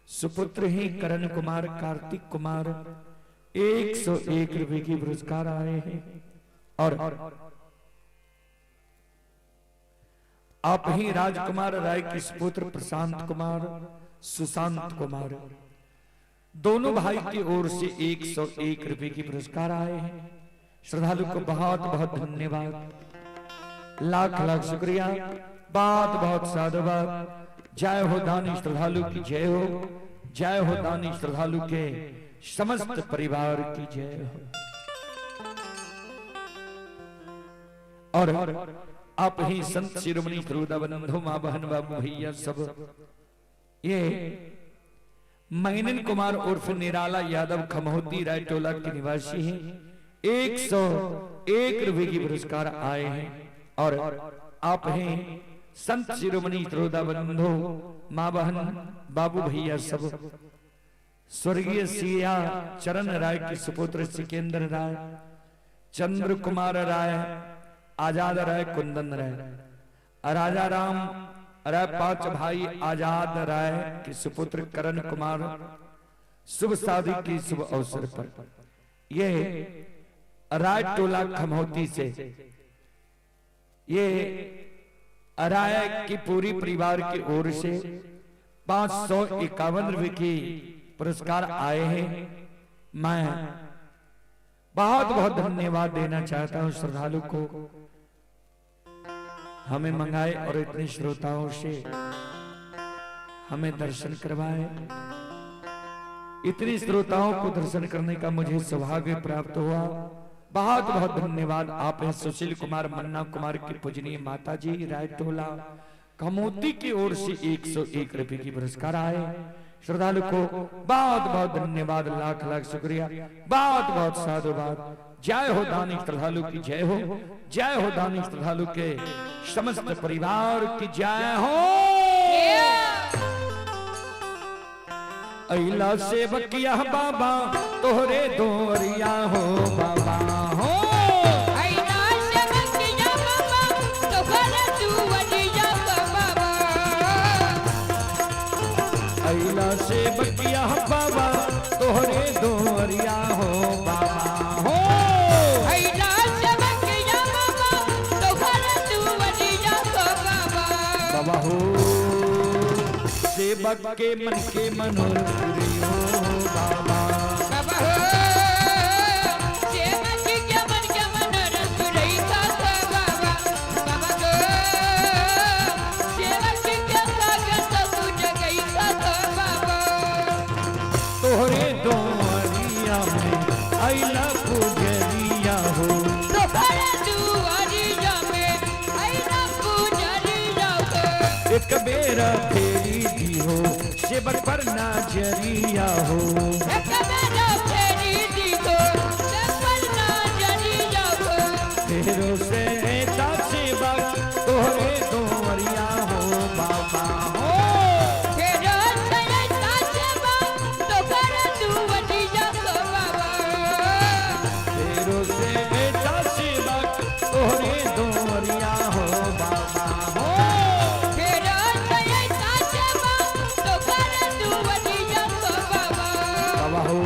Speaker 1: सुपुत्र हैं करण कुमार कार्तिक कुमार। 101 रुपए के पुरस्कार आए हैं। और आप ही राजकुमार राय के सुपुत्र प्रशांत कुमार सुशांत कुमार, दोनों भाई की ओर से 101 रुपए के पुरस्कार आए हैं। श्रद्धालु को बहुत बहुत धन्यवाद, लाख लाख शुक्रिया, बहुत बहुत साधुवाद। जय हो दानी श्रद्धालु की जय हो, जय हो दानी श्रद्धालु के समस्त परिवार की जय हो। और आप ही संत शिरोमणि गुरुदावनंदो मां बहन बाबू भैया सब, ये मैनन कुमार उर्फ निराला यादव खमहोती रायटोला के निवासी हैं। 101 रुपए की पुरस्कार आए हैं। और आप हैं संत शिरोमणि गुरुदावनंदो मां बहन बाबू भैया सब, स्वर्गीय सिया चरण राय के सुपुत्र सिकेंद्र राय, चंद्र कुमार राय, आजाद राय, कुंदन राय, राजा राम राय, 5 भाई आजाद राय के सुपुत्र करण कुमार। शुभ शादी की शुभ अवसर पर ये राय टोला खमहोती से ये राय की पूरी परिवार की ओर से 551 रुपए की पुरस्कार आए हैं। मैं बहुत बहुत धन्यवाद देना चाहता हूं श्रद्धालु को, हमें मंगाए और इतने श्रोताओं से हमें दर्शन करवाए। इतने श्रोताओं को दर्शन करने का मुझे सौभाग्य प्राप्त हुआ। बहुत बहुत धन्यवाद। आप हैं सुशील कुमार मन्ना कुमार की पूजनीय माता जी रायटोला खमोती की ओर से 101 रुपए की पुरस्कार आए। श्रद्धालु को बहुत बहुत धन्यवाद, लाख लाख शुक्रिया, बहुत बहुत साधुवाद। जय हो दानी श्रद्धालु की जय हो, जय हो दानी श्रद्धालु के समस्त परिवार की जय हो। अइला सेवकिया बाबा तोहरे दोरिया हो बाबा हो,
Speaker 2: अइला सेवकिया बाबा तोहरे दोरिया हो बाबा,
Speaker 1: अइला सेवकिया बाबा तोहरे दोरिया हो बाबा हो,
Speaker 2: अइला सेवकिया बाबा तोहरे दोरिया हो बाबा,
Speaker 1: बाबा हो। सेवक के मन के मनोरथ हो बाबा,
Speaker 2: बाबा हो। सेवक के मन के मनोरथ रही था बाबा, बाबा हो। सेवक के स्वागत पूजा गई था बाबा,
Speaker 1: तोहरे दोरिया में अइला पूजरिया हो,
Speaker 2: तोहरे दोरिया में अइला पूजरिया हो,
Speaker 1: एक बेरा फेरी दी हो सेवक पर नजरिया हो,
Speaker 2: एक बेरा फेरी दी हो सेवक पर नजरिया हो,
Speaker 1: फेरो से ऐसा सेवक तोहरे दोरिया हो बाबा हो,
Speaker 2: फेरो से ऐसा सेवक तोहरे दोरिया हो बाबा,
Speaker 1: फेरो से ऐसा सेवक तोहरे दोरिया हो बाबा हो,
Speaker 2: फेरो से ऐसा सेवक तोहरे दोरिया हो बाबा,
Speaker 1: बाबा हो।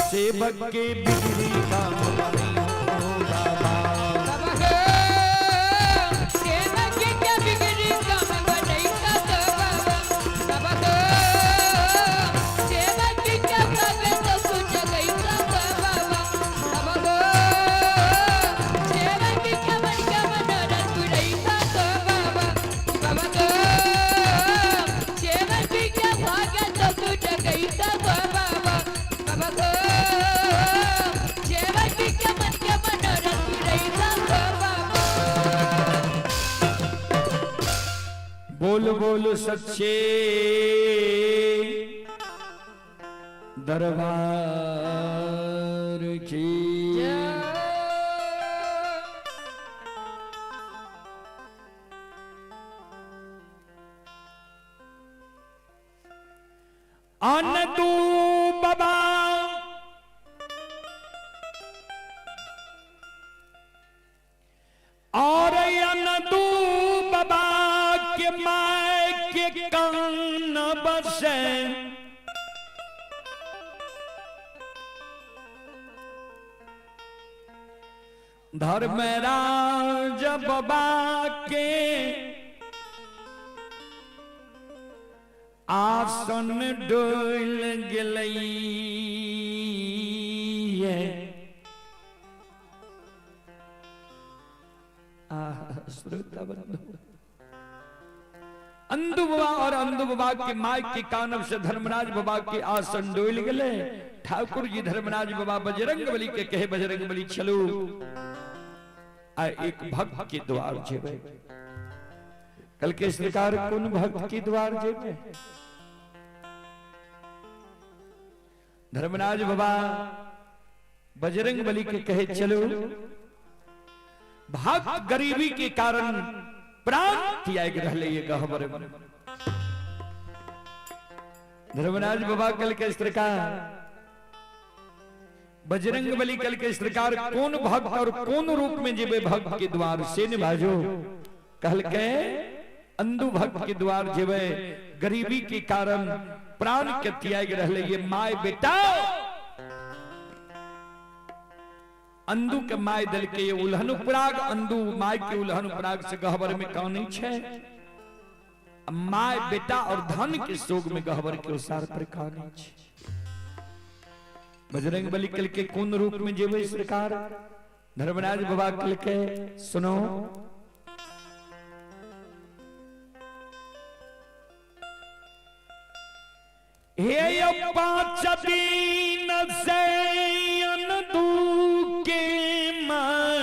Speaker 1: सेवक के बिगड़ी काम बनी हो बाबा,
Speaker 2: बाबा हो।
Speaker 1: बोल बोल सच्चे दरबार की। अनदू बाबा और अनदू बाबा के माय के कान बसे, धर्मराज बाबा के आसन डोल गई है। श्रोता बंधु, अंधु बाबा और अंधु बाबा के माय के कानव से धर्मराज बाबा के आसन डोल गए। ठाकुर जी धर्मराज बाबा बजरंग बली के कहे, बजरंग बली चलो आ एक भक्त के द्वार जेबे। कल के सरकार कौन भक्त के द्वार जेबे? धर्मराज बाबा बजरंग बली के कहे चलो, भक्त गरीबी के कारण प्राण त्याग रहले ये गहबर में। धर्मराज बाबा कल के सरकार बजरंग बली कल के सरकार कौन भक्त और कौन रूप में जेबे भक्त के द्वार से निभाजो। कल के अंधु भक्त के द्वार जेबे, गरीबी के कारण प्राण के त्याग रहले ये माय बेटा। अंधु के माय दल के उल्हनु पराग, अंधु माय के उल्हनु पराग से गहबर में कौन छे। माय बेटा और धन के सोग में गहबर के उसार पर कौन छे। बजरंग बली कल के कौन रूप में जेबे सरकार? धर्मराज बाबा कल के सुनो, हे 5 दिन से अनदू के माय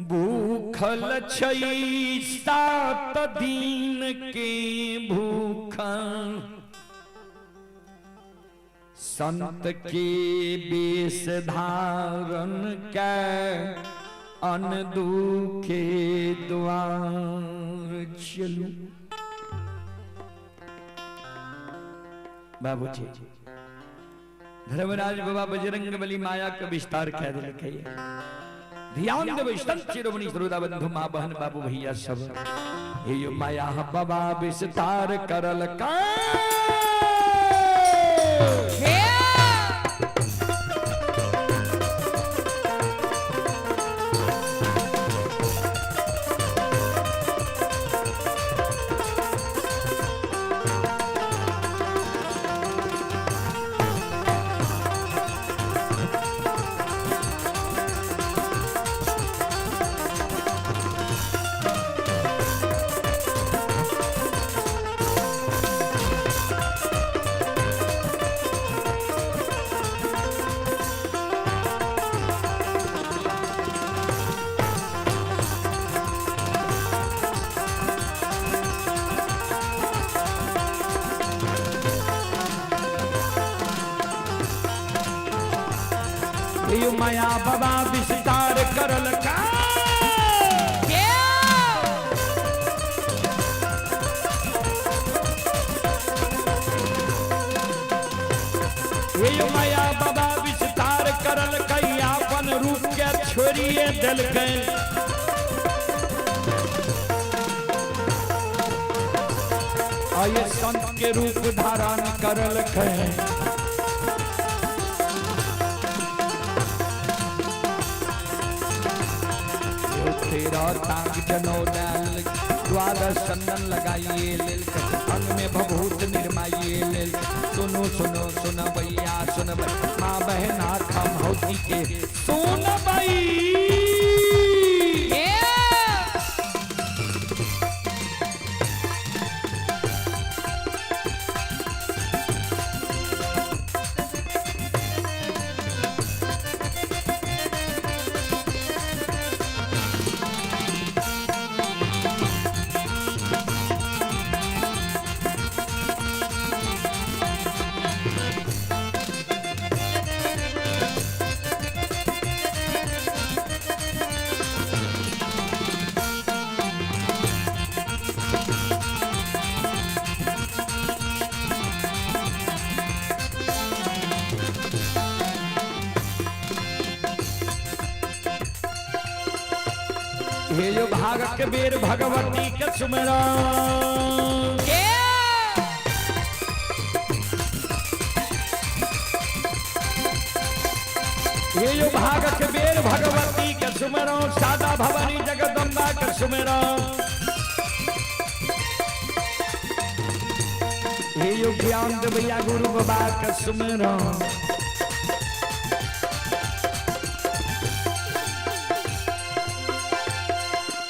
Speaker 1: भूखल छई 7 दिन के भूखा, संत के वेश धारण के अनदू के द्वार चलू। बाबूजी धर्मराज बाबा बजरंग बली माया का विस्तार कह दिलके। ध्यान देव संत शिरोमणि श्रोता बंधु मां बहन बाबू भैया सब, ये माया बाबा विस्तार करल का। यो माया बाबा विस्तार करल का। यो माया बाबा विस्तार करल कई, अपन रूप के छोड़िए दिल के। आये संत के रूप धारण करल के। तेरा तांग जनो डाल द्वादश चंदन लगाइए लेल, अंग में भभूत निर्माइए लेल। सुनो सुनो सुन भैया सुन माँ बहना खम होती के सुन भई। हे जो भाग के बेर भगवती के सुमिरन ये जो भाग के बेर भगवती के सुमिरो सादा भवानी जगदम्बा के सुमिरो ये जो ज्ञान देवैया गुरु बाबा के सुमिरो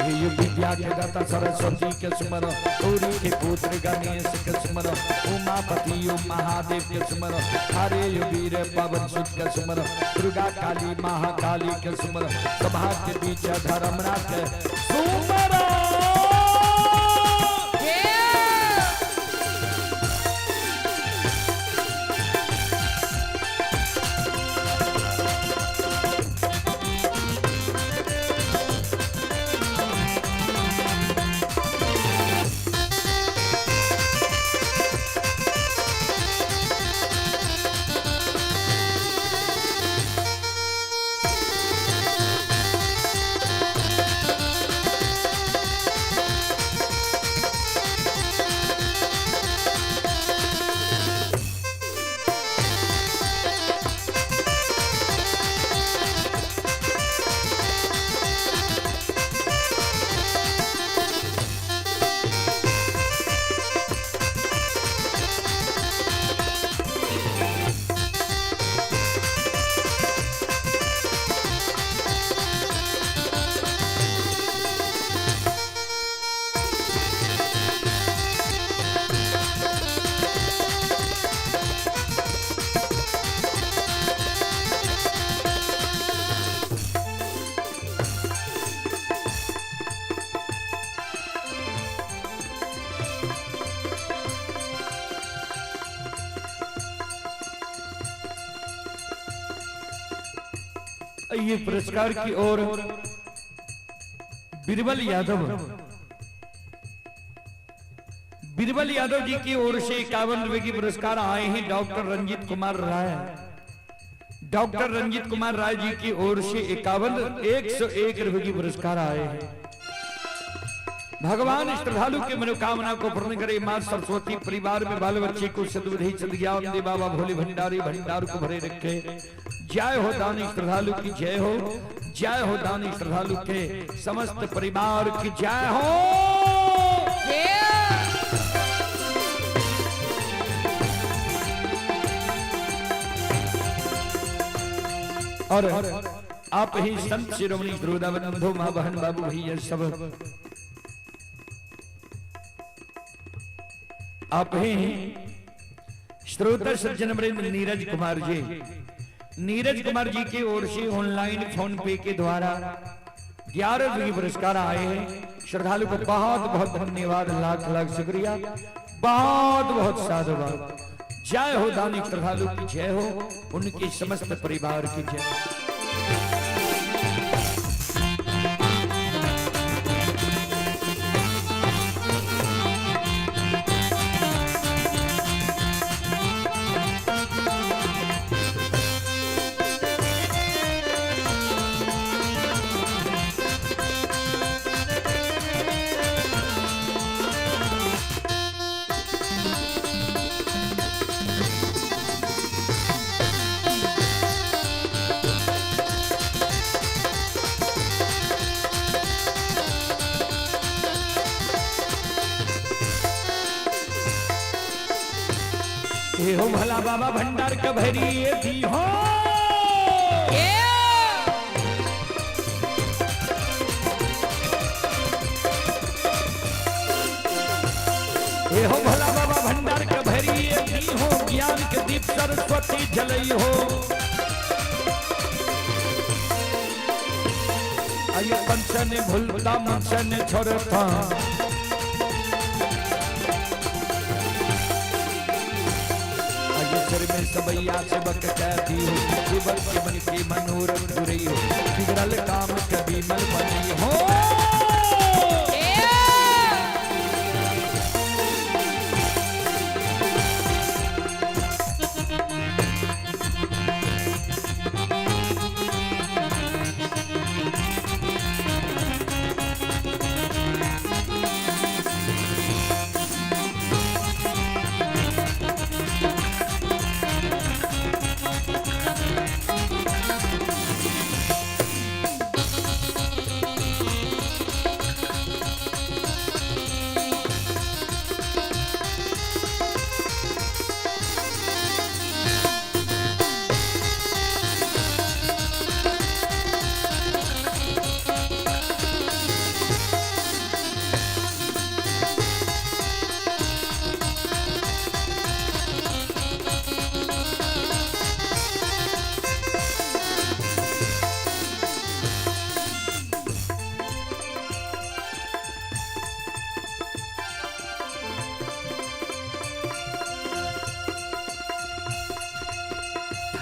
Speaker 1: ये विद्या के दाता सरस्वती के सुमिरो गौरी के पुत्र गणेश के सुमिरो उमापति ओम महादेव के सुमिरो हरे यो वीर पवन सुत के सुमिरो दुर्गा काली महाकाली के सुमिरो सभा के बीच धर्मराज के सुमिरो ये पुरस्कार की ओर बीरबल यादव जी की ओर से 51 रुपए की पुरस्कार आए हैं डॉक्टर रंजीत कुमार राय जी की ओर से 101 रुपए की पुरस्कार आए हैं। भगवान श्रद्धालु के मनोकामना को पूर्ण करे। मां सरस्वती परिवार में बाल बच्चे को सद्बुद्धि सद्ज्ञान दे। बाबा भोले भंडारी भंडार को भरे रखे। जय हो दानी श्रद्धालु की जय हो, जय हो दानी श्रद्धालु के समस्त परिवार की जय हो। और आप ही संत शिरोमणि गुरुदावंधो मां बहन बाबू भैया सब आप ही श्रोता सज्जन वृंद नीरज कुमार जी की ओर से ऑनलाइन फोन पे के द्वारा 11 रुपये पुरस्कार आए हैं। श्रद्धालु को बहुत बहुत धन्यवाद, लाख लाख शुक्रिया, बहुत बहुत साधुवाद। जय हो दानी श्रद्धालु की जय हो, उनके समस्त परिवार की जय। हे हो भला बाबा भंडार का भरी दी हो। हे हो भला बाबा भंडार का भरी दी हो। ज्ञान के दीप सरस्वती जलई हो। आइए पंचन भूलता मनसन छोड़ता। में सबैया सेवक कहती हो। जीवन के मन की मनोरम बुरी हो। बिगड़ल काम कभी मल बनी हो।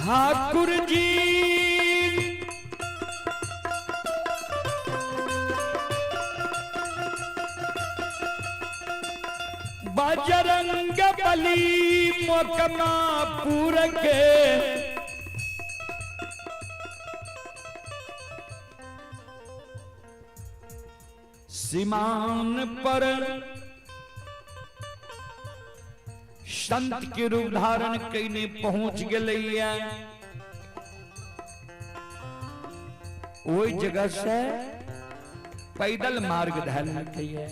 Speaker 1: ठाकुर जी बजरंग बली मोकमापुर के सीमान पर संत के रूप धारण कईने पहुंच गए। वही जगह से पैदल मार्ग धर्म कहिए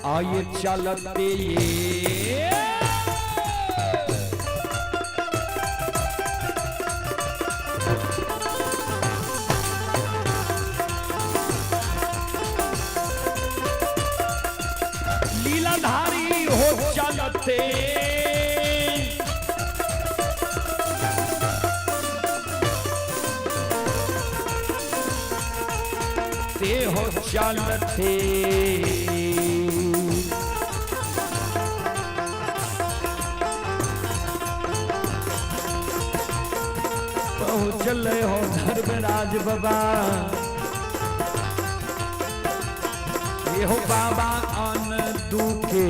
Speaker 1: आये चलते ये लीलाधारी हो चलते ते हो चलते चले हो धर्मराज बाबा ये हो बाबा अन दुखे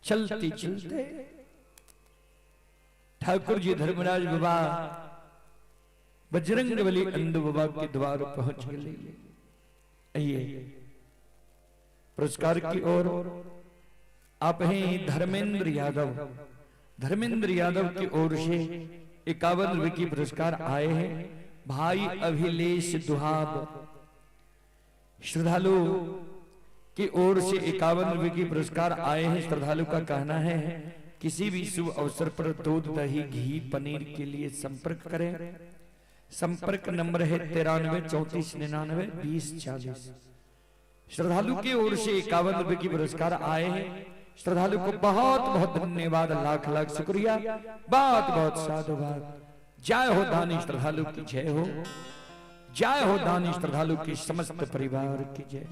Speaker 1: चलते चलते ठाकुर जी धर्मराज बाबा बजरंग बली अंधु बाबा के द्वार पहुंच गए। आइए पुरस्कार की ओर आप हैं धर्मेंद्र यादव। धर्मेंद्र यादव की ओर से 51 रुपए की पुरस्कार आए हैं। भाई अभिलेष दुहाब श्रद्धालु की ओर से 51 रुपए की पुरस्कार आए हैं। श्रद्धालु का कहना है किसी भी शुभ अवसर पर दूध दही घी पनीर के लिए संपर्क करें। संपर्क नंबर है 93 34 99 20 40। श्रद्धालु की ओर से 51 रुपए की पुरस्कार आए हैं। श्रद्धालु को बहुत बहुत धन्यवाद, लाख लाख शुक्रिया, बहुत बहुत साधुवाद। जय हो दानी श्रद्धालु की जय हो, जय हो दानी श्रद्धालु की समस्त परिवार की जय।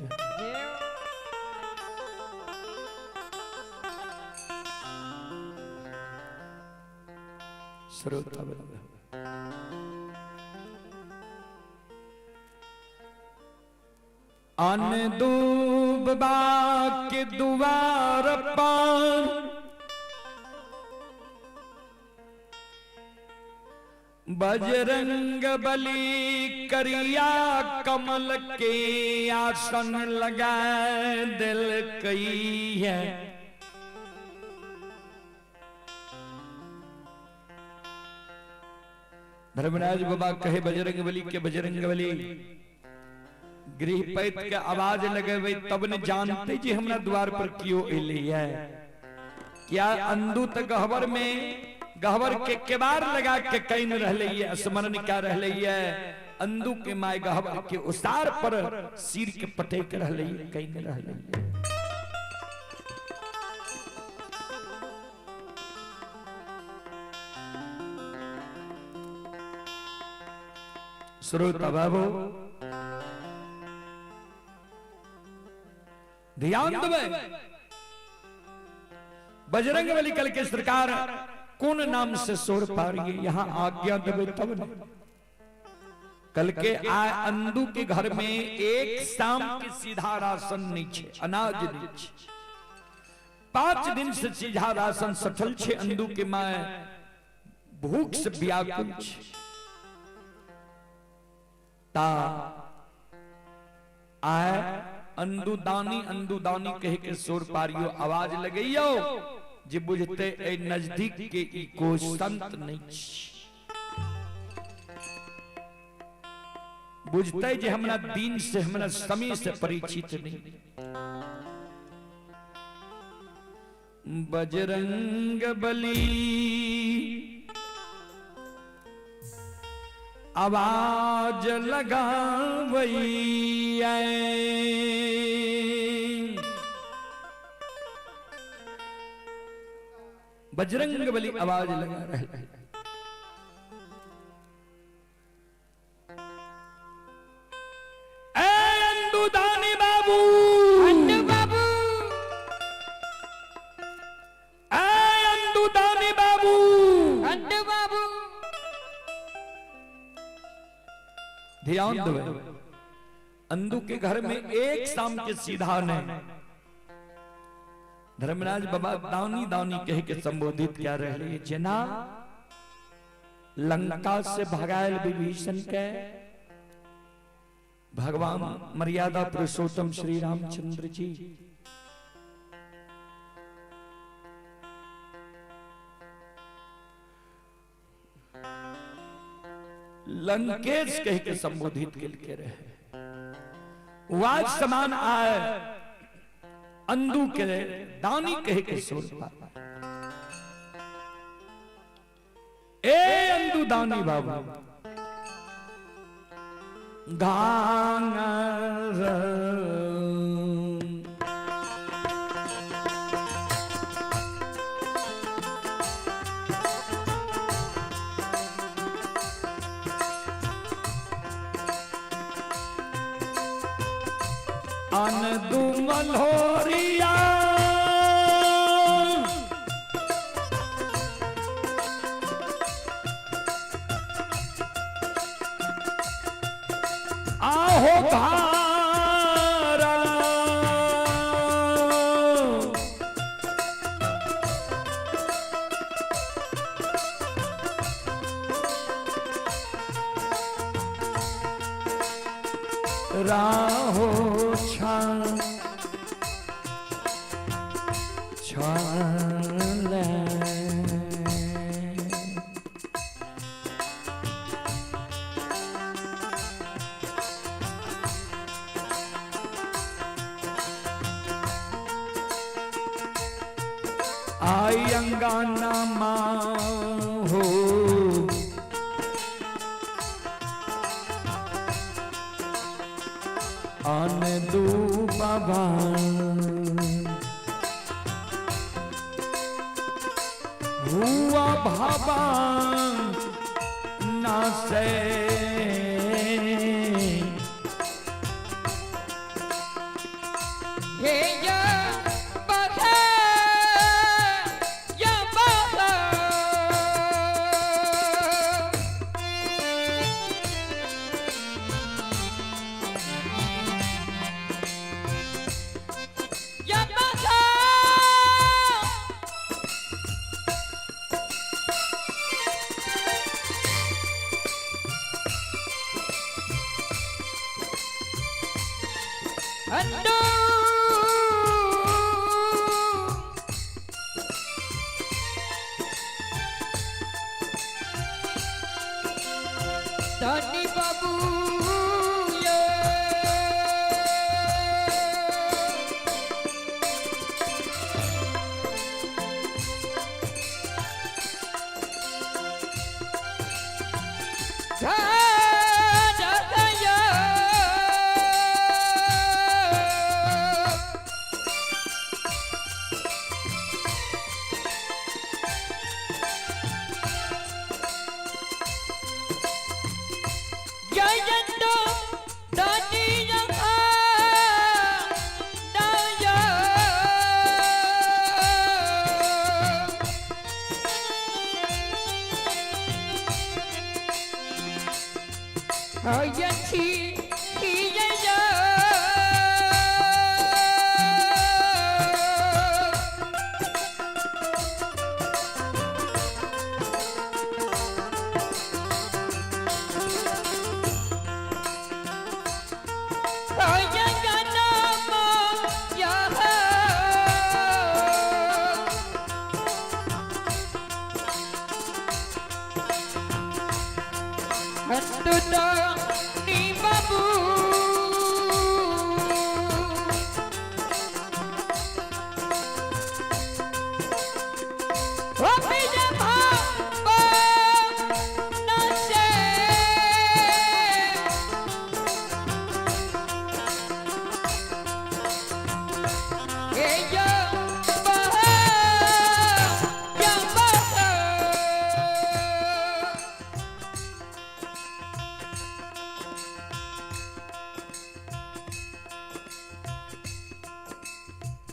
Speaker 1: श्रोता अन दूबा के द्वार पर बजरंग बली करिया कमल के आसन लगाए दिल कई है। धर्मराज बाबा कहे बजरंग बली के बजरंग बली गृह पैत के आवाज लगे तब ने जानते जी हमरा द्वार पर क्यों एले है। क्या अंधु त गहवर में गहवर के केबार लगा के कैन रहले है, स्मरण क्या रहले है। अंधु के माय गहवर के उसार पर सिर के पटेक रहले है, कैन रहले है। श्रोता बाबू ध्यान देवे, बजरंग बली कल के सरकार कौन नाम से सोर पारिए, यहां आज्ञा देवे तब न कल के आए अंधु के घर में एक शाम के सीधा राशन नीचे अनाज नीचे 5 दिन से सीधा राशन सठल छे अंधु के माए भूख से व्याकुल छे ता आए अंदुदानी कह के सुर पारियो आवाज लगइयो जे बुझते ए नजदीक के ई को संत नहीं बुझते जे हमरा दिन से हमरा समय से परिचित नहीं बजरंग बली आवाज लगावई बजरंग बली आवाज लगा रहे अंदुदानी बाबू
Speaker 2: अंडू बाबू
Speaker 1: अंदुदानी बाबू
Speaker 2: अंडू बाबू
Speaker 1: ध्यान दो अंधु के घर में एक शाम के सीधा ने धर्मराज बाबा दानी दानी कह के संबोधित क्या रहे जना लंका से भगायल विभीषण के भगवान मर्यादा पुरुषोत्तम श्री रामचंद्र जी लंकेश कह के संबोधित के रहे वाज समान आए अंधु के दानी कह के सुर पाता ए अंधु दानी बाबा गांगर अनदु मल्होरिया आहो धारा राहो छाले आई अंगाना माँ हो अनदु बाबा हुआ भाबा ना से
Speaker 2: हे या बता या बता या बता अंडू दानी बाबू ये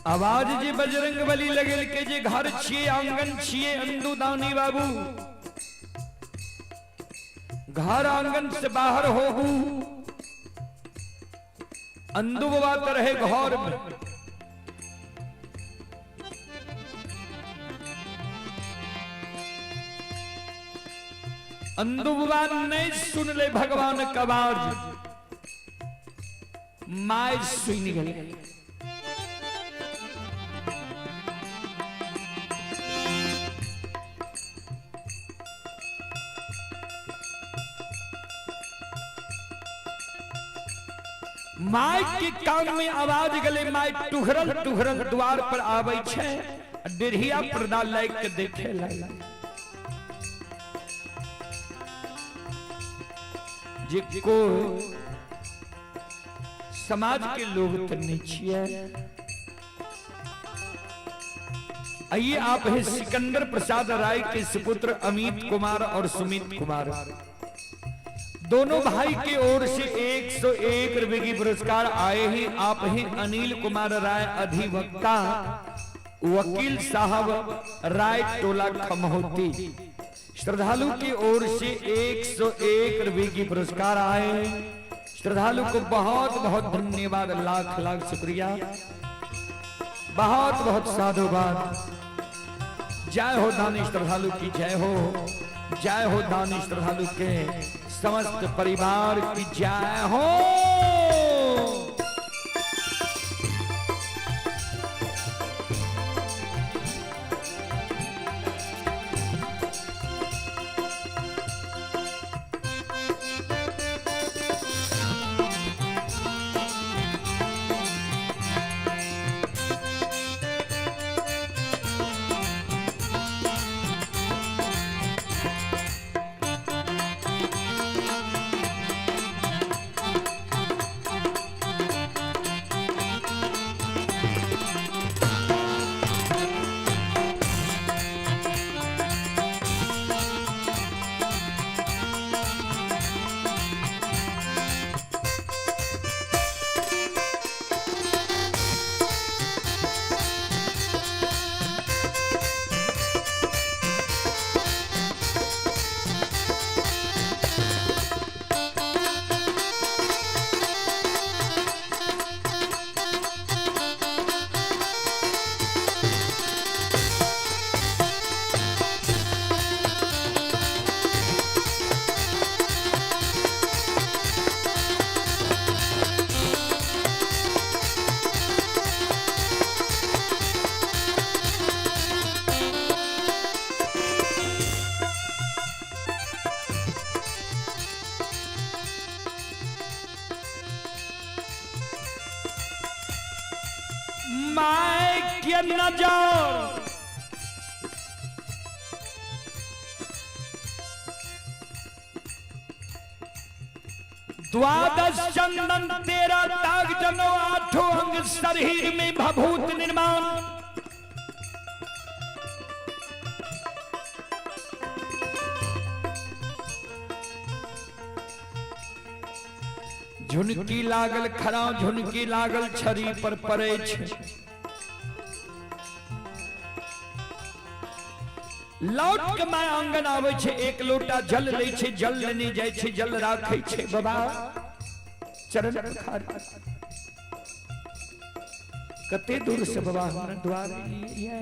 Speaker 1: आवाज जे बजरंग बली लगेल के जे घर छिए आंगन छिए अंदू दानी बाबू घर आंगन से बाहर होबू अंदू बाबा तो रहे घर में अंदू बाबा नहीं सुन ले भगवान का आवाज माय सुन गए माय के कान में आवाज गले माय टुघरल टुघरल द्वार पर आवे छे डेढ़िया पर्दा लाइक के देखे ला जे को समाज के लोग तो नहीं छिए। आइए आप है सिकंदर प्रसाद राय के सुपुत्र अमित कुमार और सुमित कुमार दोनों भाई की ओर से 101 रुपए की पुरस्कार आए हैं। आप हैं अनिल कुमार राय अधिवक्ता वकील साहब राय टोला खमहोती श्रद्धालु की ओर से 101 रुपए की पुरस्कार आए हैं। श्रद्धालु को बहुत बहुत धन्यवाद लाख लाख शुक्रिया बहुत बहुत साधुवाद। जय हो दानी श्रद्धालु की जय हो दानी श्रद्धालु के समस्त परिवार की जय हो। माय के नजर द्वादश चंदन 13 ताग जनो 8 अंग शरीर में भभूत निर्माण झुनकी लागल खरा झुनकी लागल छरी पर पड़े छे लौट के माय आंगन आवे छे, एक लोटा जल ले छे, जल लेने जाय छे, जल राखे छे बाबा चरण पखार। कते दूर से बाबा हमारे द्वार लिए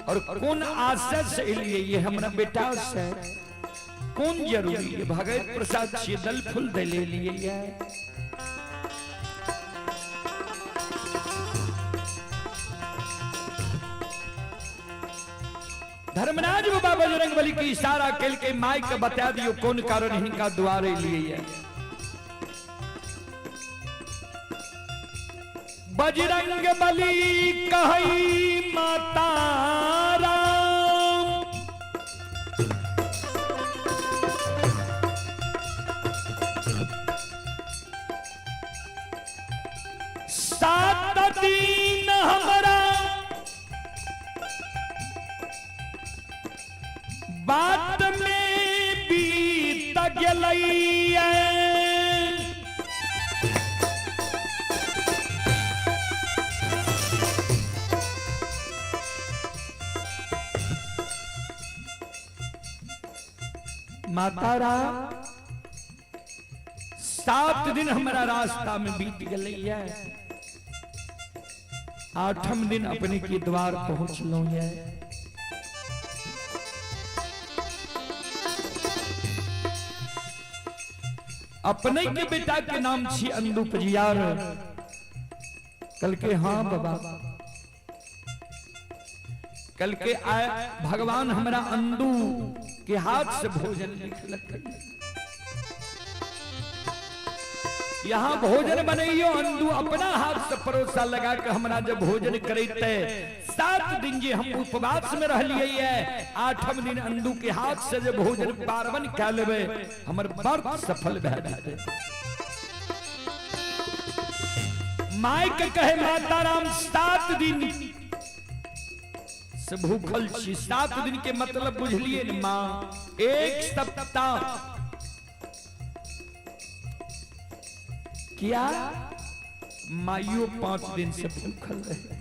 Speaker 1: और कौन आशा से लिए ये हमारा बेटा से कौन जरूरी है, भगत प्रसाद से दल फूल दे ले लिए। धर्मराज बाबा बजरंगबली की इशारा केल के माई के बता दियो कौन कारण ही का द्वारे लिए है। बजरंगबली कही माता राम, सात दिन हमारा बात में बीत गलैया। माता राम 7 दिन हमारा रास्ता में बीत गलैया, 8वें दिन अपने के द्वार पहुंच लो है। अपने के बेटा के नाम छी अंदू परियार। कल के हाँ बाबा, कल के आए भगवान हमारा अंदू के हाथ से भोजन लिख यहाँ भोजन बनइयो, अंदू अपना हाथ से परोसा लगा के हमारा जब भोजन करते 7 दिन जे हम उपवास में रह लिए, 8वें दिन अंदू के हाथ से जब भोजन पार्वन कर लेवे हमर व्रत सफल भए जाते। माई के कहे माता राम 7 दिन से भूखल छी। 7 दिन के मतलब बुझलिए न माँ, 1 सप्ताह क्या माइयो 5 दिन से भूखल रहे।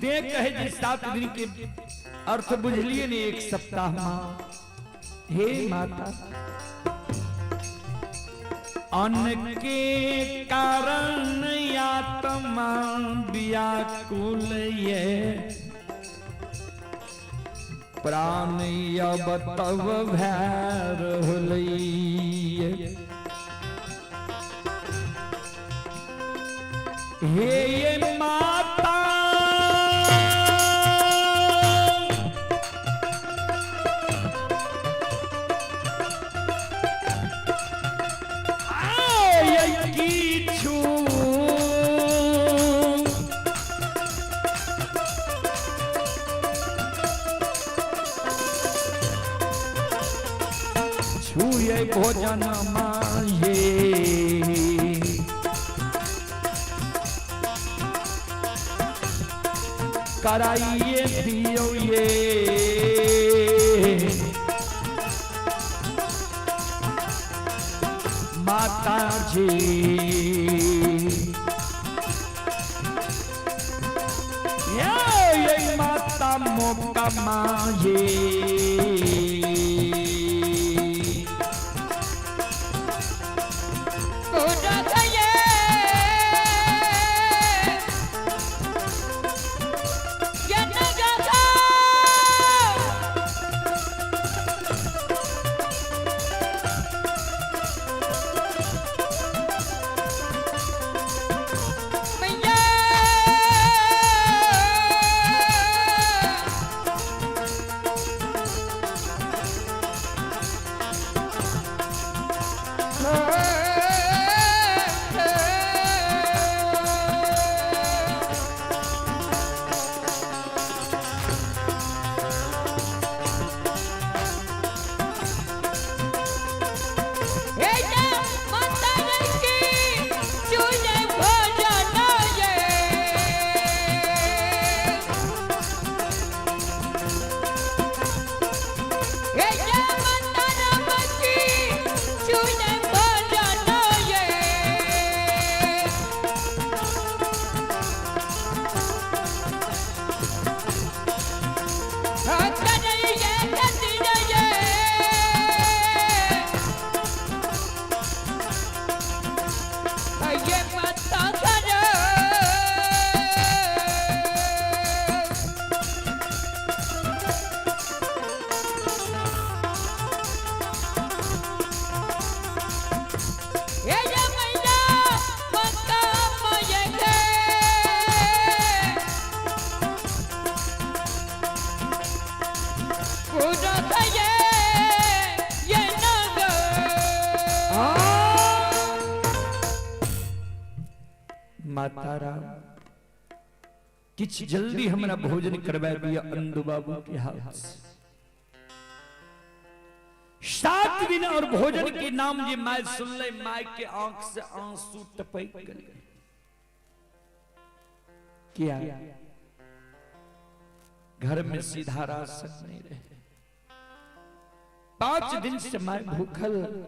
Speaker 1: ते कहे जी 7 दिन के अर्थ बुझलिए ने 1 सप्ताह मां। हे माता अन्न के कारण आत्मा व्याकुल ये, प्राण अब तब भैर होलैये। हे ये माता छुए भोजन माये, कराइए दियो ये माता जी। ये माता मोका माये, माता राम किछ जल्दी हमरा भोजन करवा दिया अंधु बाबू के हाथ से। 7 दिन और भोजन के नाम जे माय सुन ले, माय के आंख से आंसू टपक गए। क्या घर में सीधा राशन नहीं रहे। 5 दिन से माय भूखल,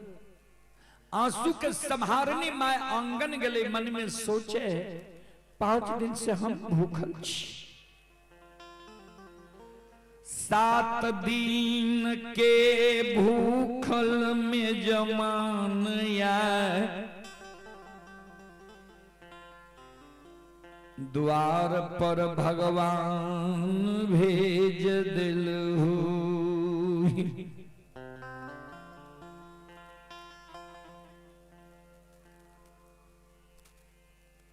Speaker 1: आंसू के संहारने माय आंगन गले, मन में सोचे 5 दिन से हम भूखल छी। 7 दिन के भूखल में जमान आए, द्वार पर भगवान भेज दिलहु।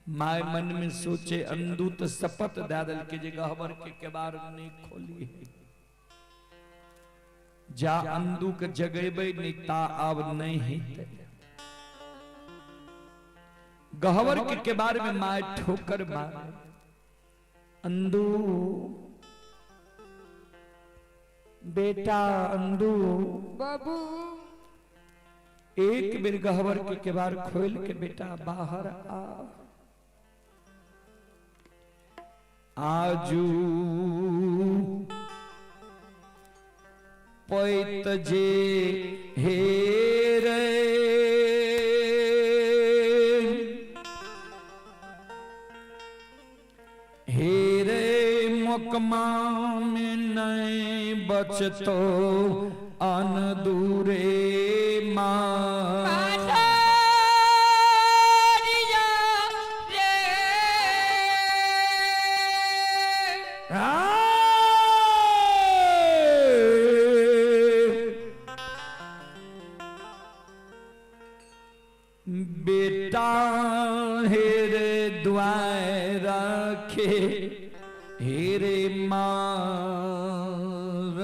Speaker 1: माय मन में सोचे अंधु तो शपथ दे दल के जे गहबर के केबार नहीं खोली है, जा अंधु के जगेबे निता अब नहीं है। गहवर के केबार में माय ठोकर मारे, अंधु बेटा अंधु
Speaker 2: बाबू
Speaker 1: एक बेर गहवर के केबार खोल के बेटा बाहर आ। आजू पैत जे हेरे, हेरे मुकमा में नहीं बचतो अन दूरे मां। बेटा हेरे दुआए रखे, हेरे मार,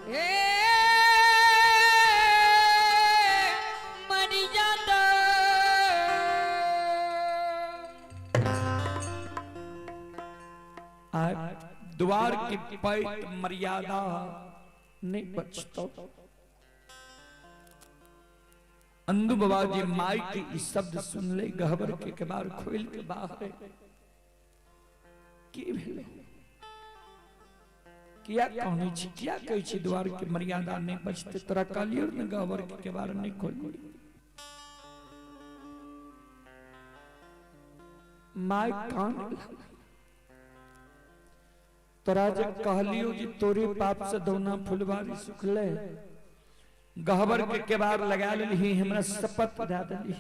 Speaker 2: हे मरी जाता।
Speaker 1: द्वार की पैठ मर्यादा नहीं बचता। अंधु बाबा जी माई के इस शब्द सुन ले, गहबर के केबार खोल के बाहर की भेले, किया कहनी छी, किया कहै छी द्वार के मर्यादा नहीं बचते, तोरा कालियों ने गहबर के केबार नहीं खोली। माई कान तोरा जब कहलियो जी तोरे पाप से दौना फुलवारी सुखले, गहबर के केबार लगा ली, हमरा शपथ दे दली,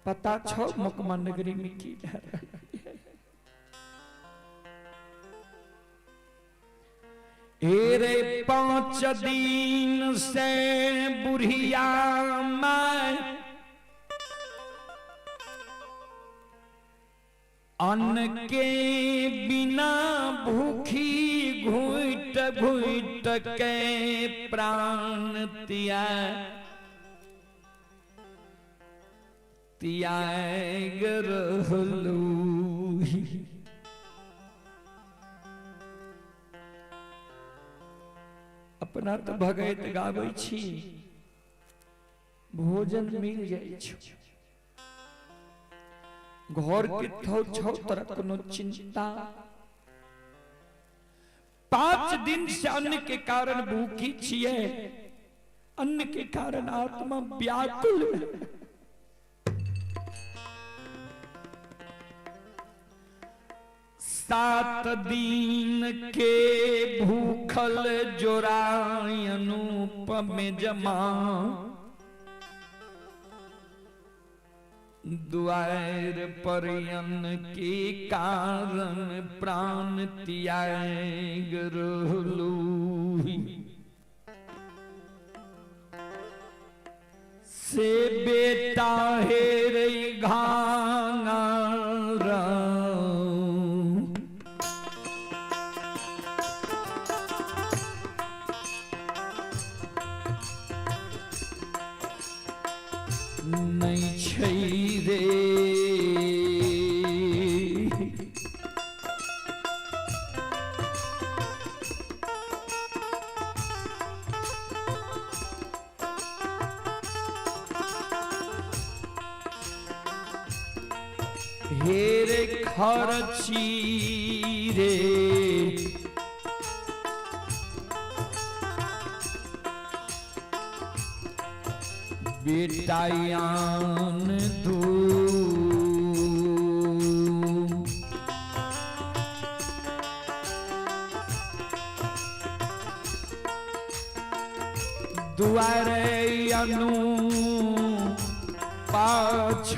Speaker 1: पता छो मुकमा नगरी में की भे रहल है। हेरे 5 दिन से बुढ़िया माय अन्न के बिना भूखी घुट घुट के प्राण त्याग रहलू। अपना तो भगत गाबै छी, भोजन मिल जाय छै, घर के छौ तरह कोनो चिंता। 5 दिन से अन्न के कारण भूखी छिए, अन्न के कारण आत्मा व्याकुल है। सात दिन के भूखल जोराय अनूप में जमा, द्वार पर अन्न के कारण प्राण त्याग रहलू। से बेटा हेरे घाना नहीं छै रे। हेरे खर्ची रे बेटायान दू दुआरे अनु पाछ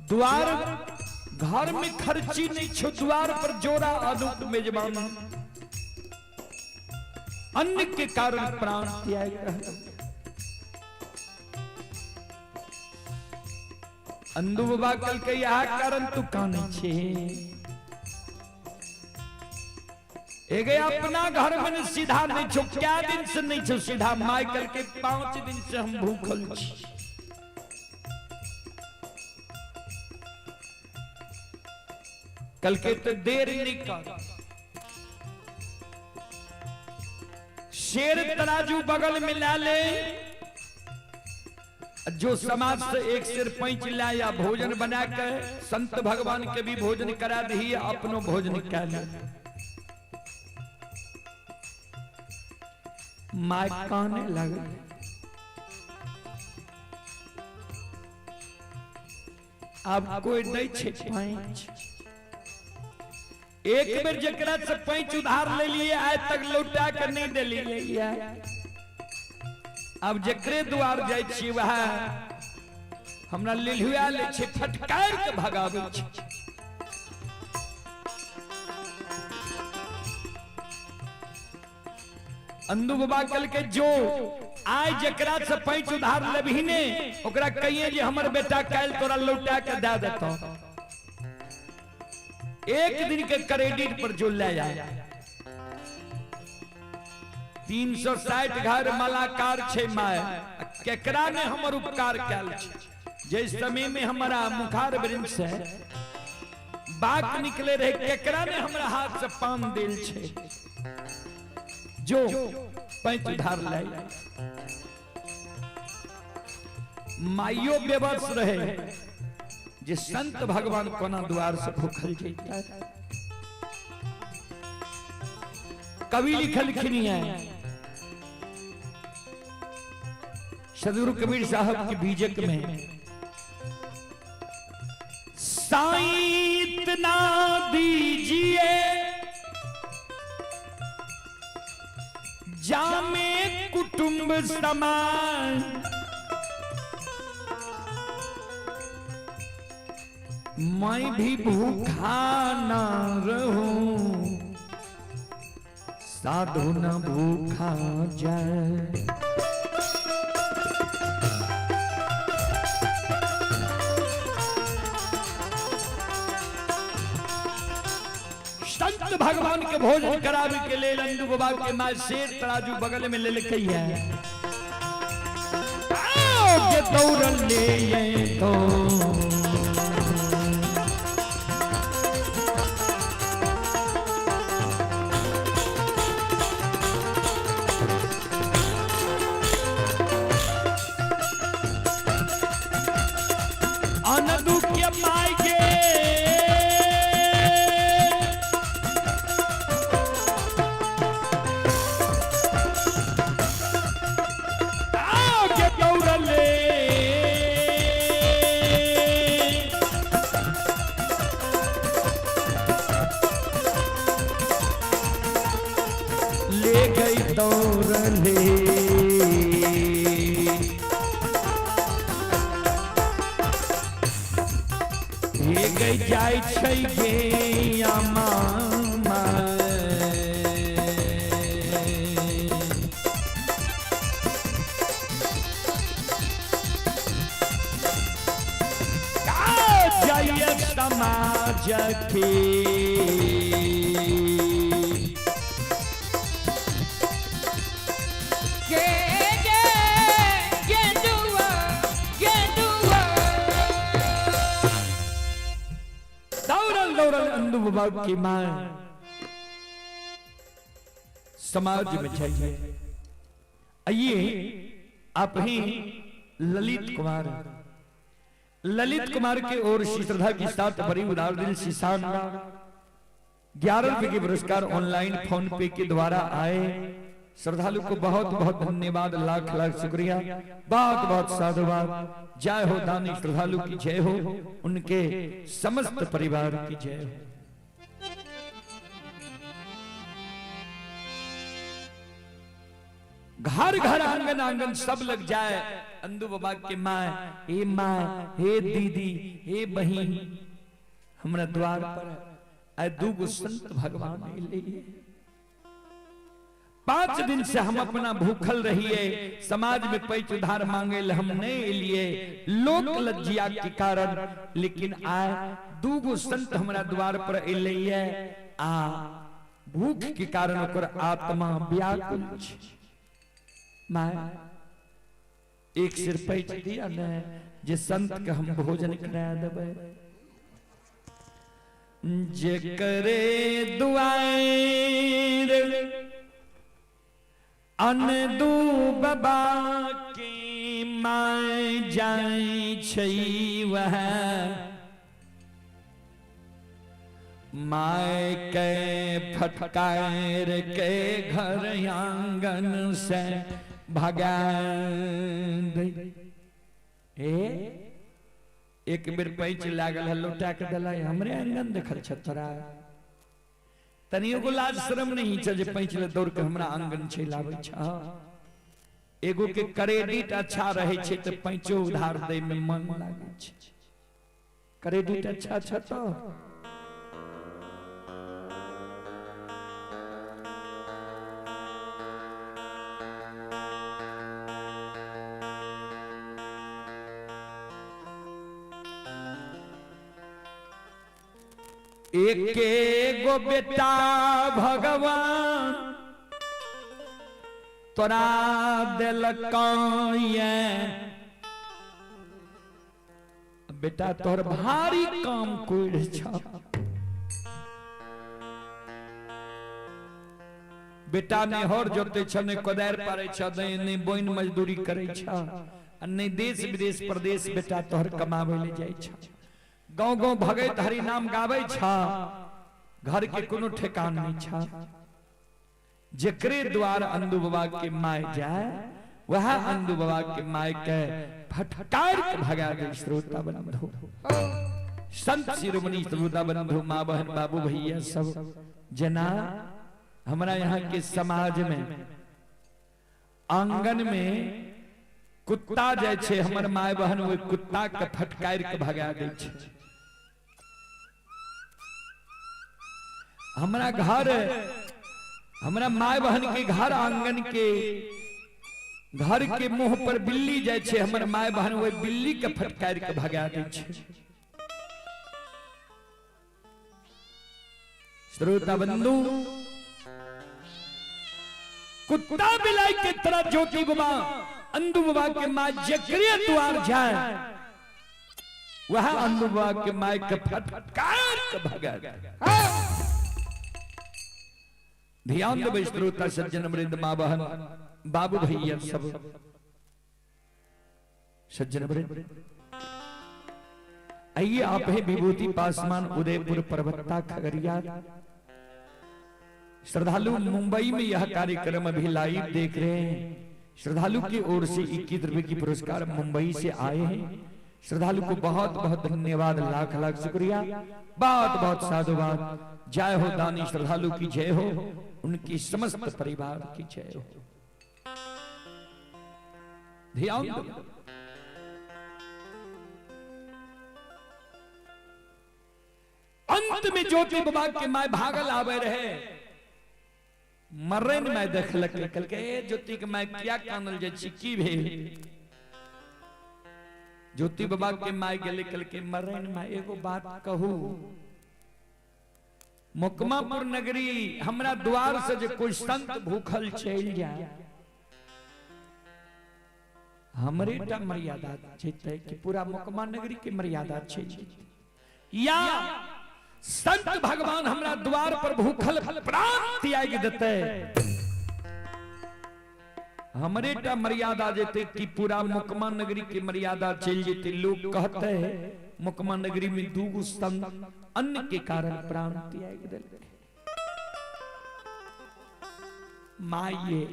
Speaker 1: द्वार घर में खर्ची नहीं छो, द्वार पर जोरा अनूप मेजबान अन्न के कारण प्राण त्याग रहल। अंधु बाबा कल के यह कारण तू काने छे एगे अपना घर में सीधा नहीं छो, क्या दिन से नहीं छो सीधा, माइकल के 5 दिन से हम भूखल छी। कल के तो देर नहीं कर, शेर तराजू बगल में ला ले, जो समाज से एक सिर पैंच ला या भोजन बना के संत भगवान के भी भोजन करा दी, अपनो भोजन कर ले। माइक काने लगे, अब कोई नहीं छे पैंच, एक बेर जकरा से पैंच उधार ले लिए आज तक लौटा कर नहीं दे लिए। अब जकरे द्वार जाय छी वह हमरा लिलहुआ ले छे, फटकार के भगावे छे। अंधु बाबा कल के जो आज जकरा से पैंच उधार लेबही ने ओकरा कहिए जे हमर बेटा काल तोरा लौटा के दे देता, एक दिन के क्रेडिट पर जो ले जाए। 360 घर मलाकार छे माय केकरा ने हमर उपकार कैल छे। जे समय में हमारा मुखार वृंश है बात निकले रहे केकरा ने हमरा हाथ से पान दिल छे जो पैंच उधार लाई। माइयो बेबस रहे जे संत भगवान कोना द्वार से भूखल जैता। कवि लिखलखिन है सदगुरु कबीर साहब के बीजक में साईं इतना दीजिए जामे कुटुंब समाज मैं भी भूखा ना रहूं साधु न भूखा जाए। संत भगवान के भोजन करावे के लिए नंदू बाबा के मां शेर तराजू बगल में ले लेके है के दौड़ ले तो अनदू के माई के ले गई दौड़ ले गई जाय छै गे मामा जय समाज के बाबा की मां समाज में चाहिए। आइए आप ही ललित कुमार के ओर श्रद्धा के साथ बड़ी उदार दिल से शानदार 11 रुपए के पुरस्कार ऑनलाइन फोन पे के द्वारा आए। श्रद्धालु को बहुत बहुत धन्यवाद, लाख लाख शुक्रिया, बहुत बहुत साधुवाद। जय हो दानी श्रद्धालु की जय हो, उनके समस्त परिवार की जय हो। घर घर आंगन आंगन सब लग जाए अंदू बाबा के माँ हे दीदी हे बहन हमरा द्वार पर आए दूगो संत भगवान लिए। 5 दिन से हम अपना भूखल रहिए, समाज में पैच उधार मांगे हम नहीं लिए लोक लज्जिया के कारण, लेकिन आए दूगो संत हमरा द्वार पर अइले आ भूख के कारण ओकर आत्मा व्याकुल छै। मां एक सिर पैच दिया न जे संत के हम भोजन करा देबे, जे करे दुआर अनदू बाबा के माय जाय छै वह माय के फटकार के घर आंगन से भगा दे। एक बेर पैच लागल है लौटा के दिला हमरे आंगन देखल छतरा तनियो को लाज शर्म नहीं छै जे पैच ले दौड़ के हमरा आंगन छै लाबै छ। एगो के क्रेडिट अच्छा रहे छै त पैचो उधार दे में मन लागे छै। क्रेडिट अच्छा छ तो एक गो बेटा भगवान तोरा दिल काये बेटा तोहर भारी काम कोई छा बेटा ने हर जोते छ ने कोदार पारे छ ने बोइन मजदूरी करे छ ने देश विदेश प्रदेश बेटा तोहर कमावे ले जाय छ गांव गांव भगै हरि नाम गावे छ घर के कोनो ठिकान नहीं छ जकरे द्वार अंधु बाबा के माय जाए वह अंधु बाबा के माय के फटकार के भगा दे श्रोता बंधु संत शिरोमणि श्रोता बंधु मां बहन बाबू भैया सब जना हमारा यहाँ के समाज में आंगन में कुत्ता जाय छे हमर माय बहन वो कुत्ता के फटकार के भगा दे छे हमारा घर हमारा माय बहन के घर आंगन के घर के मुंह पर बिल्ली जाय छे हमर माय बहन वो बिल्ली के फटकार के भगा दे छे श्रोता बंधु कुत्ता बिलाई के तरह ज्योति बाबा अंधु बाबा के माँ जकरे द्वार जाए वह अंधु बाबा के माँ के फटकार के भगा ध्यान दे श्रोता सज्जन वृंद मां बहन बाबू भैया सब सज्जन वृंद आइए आप है विभूति पासवान उदयपुर पर्वता खगड़िया श्रद्धालु मुंबई में यह कार्यक्रम अभी लाइव देख रहे हैं श्रद्धालु की ओर से 21 रुपए की पुरस्कार मुंबई से आए हैं श्रद्धालु को बहुत बहुत धन्यवाद लाख लाख शुक्रिया बहुत बहुत साधुवाद जय हो दानी श्रद्धालु की जय हो उनकी समस्त परिवार की जय हो ध्यान दो अंत में ज्योति बाबा के माय भागल आवे रहे मर्रे में देखलक कल के ज्योति के माय क्या कानल जे चिक्की भेल ज्योति बाबा के माय गेले कल के मर्रे में एगो बात कहू मुकमापुर नगरी हमरा द्वार से जो कोई संत भूखल चल जाए हमरे टा मर्यादा छै कि पूरा मुकमा नगरी के मर्यादा छै या संत भगवान हमरा द्वार पर भूखल प्राण त्याग देते हमरे टा मर्यादा जेते कि पूरा मुकमा नगरी के मर्यादा चल जेते लोग कहते हैं मुकमा नगरी में दूगो संत अन्न के कारण प्राण त्याग देते माये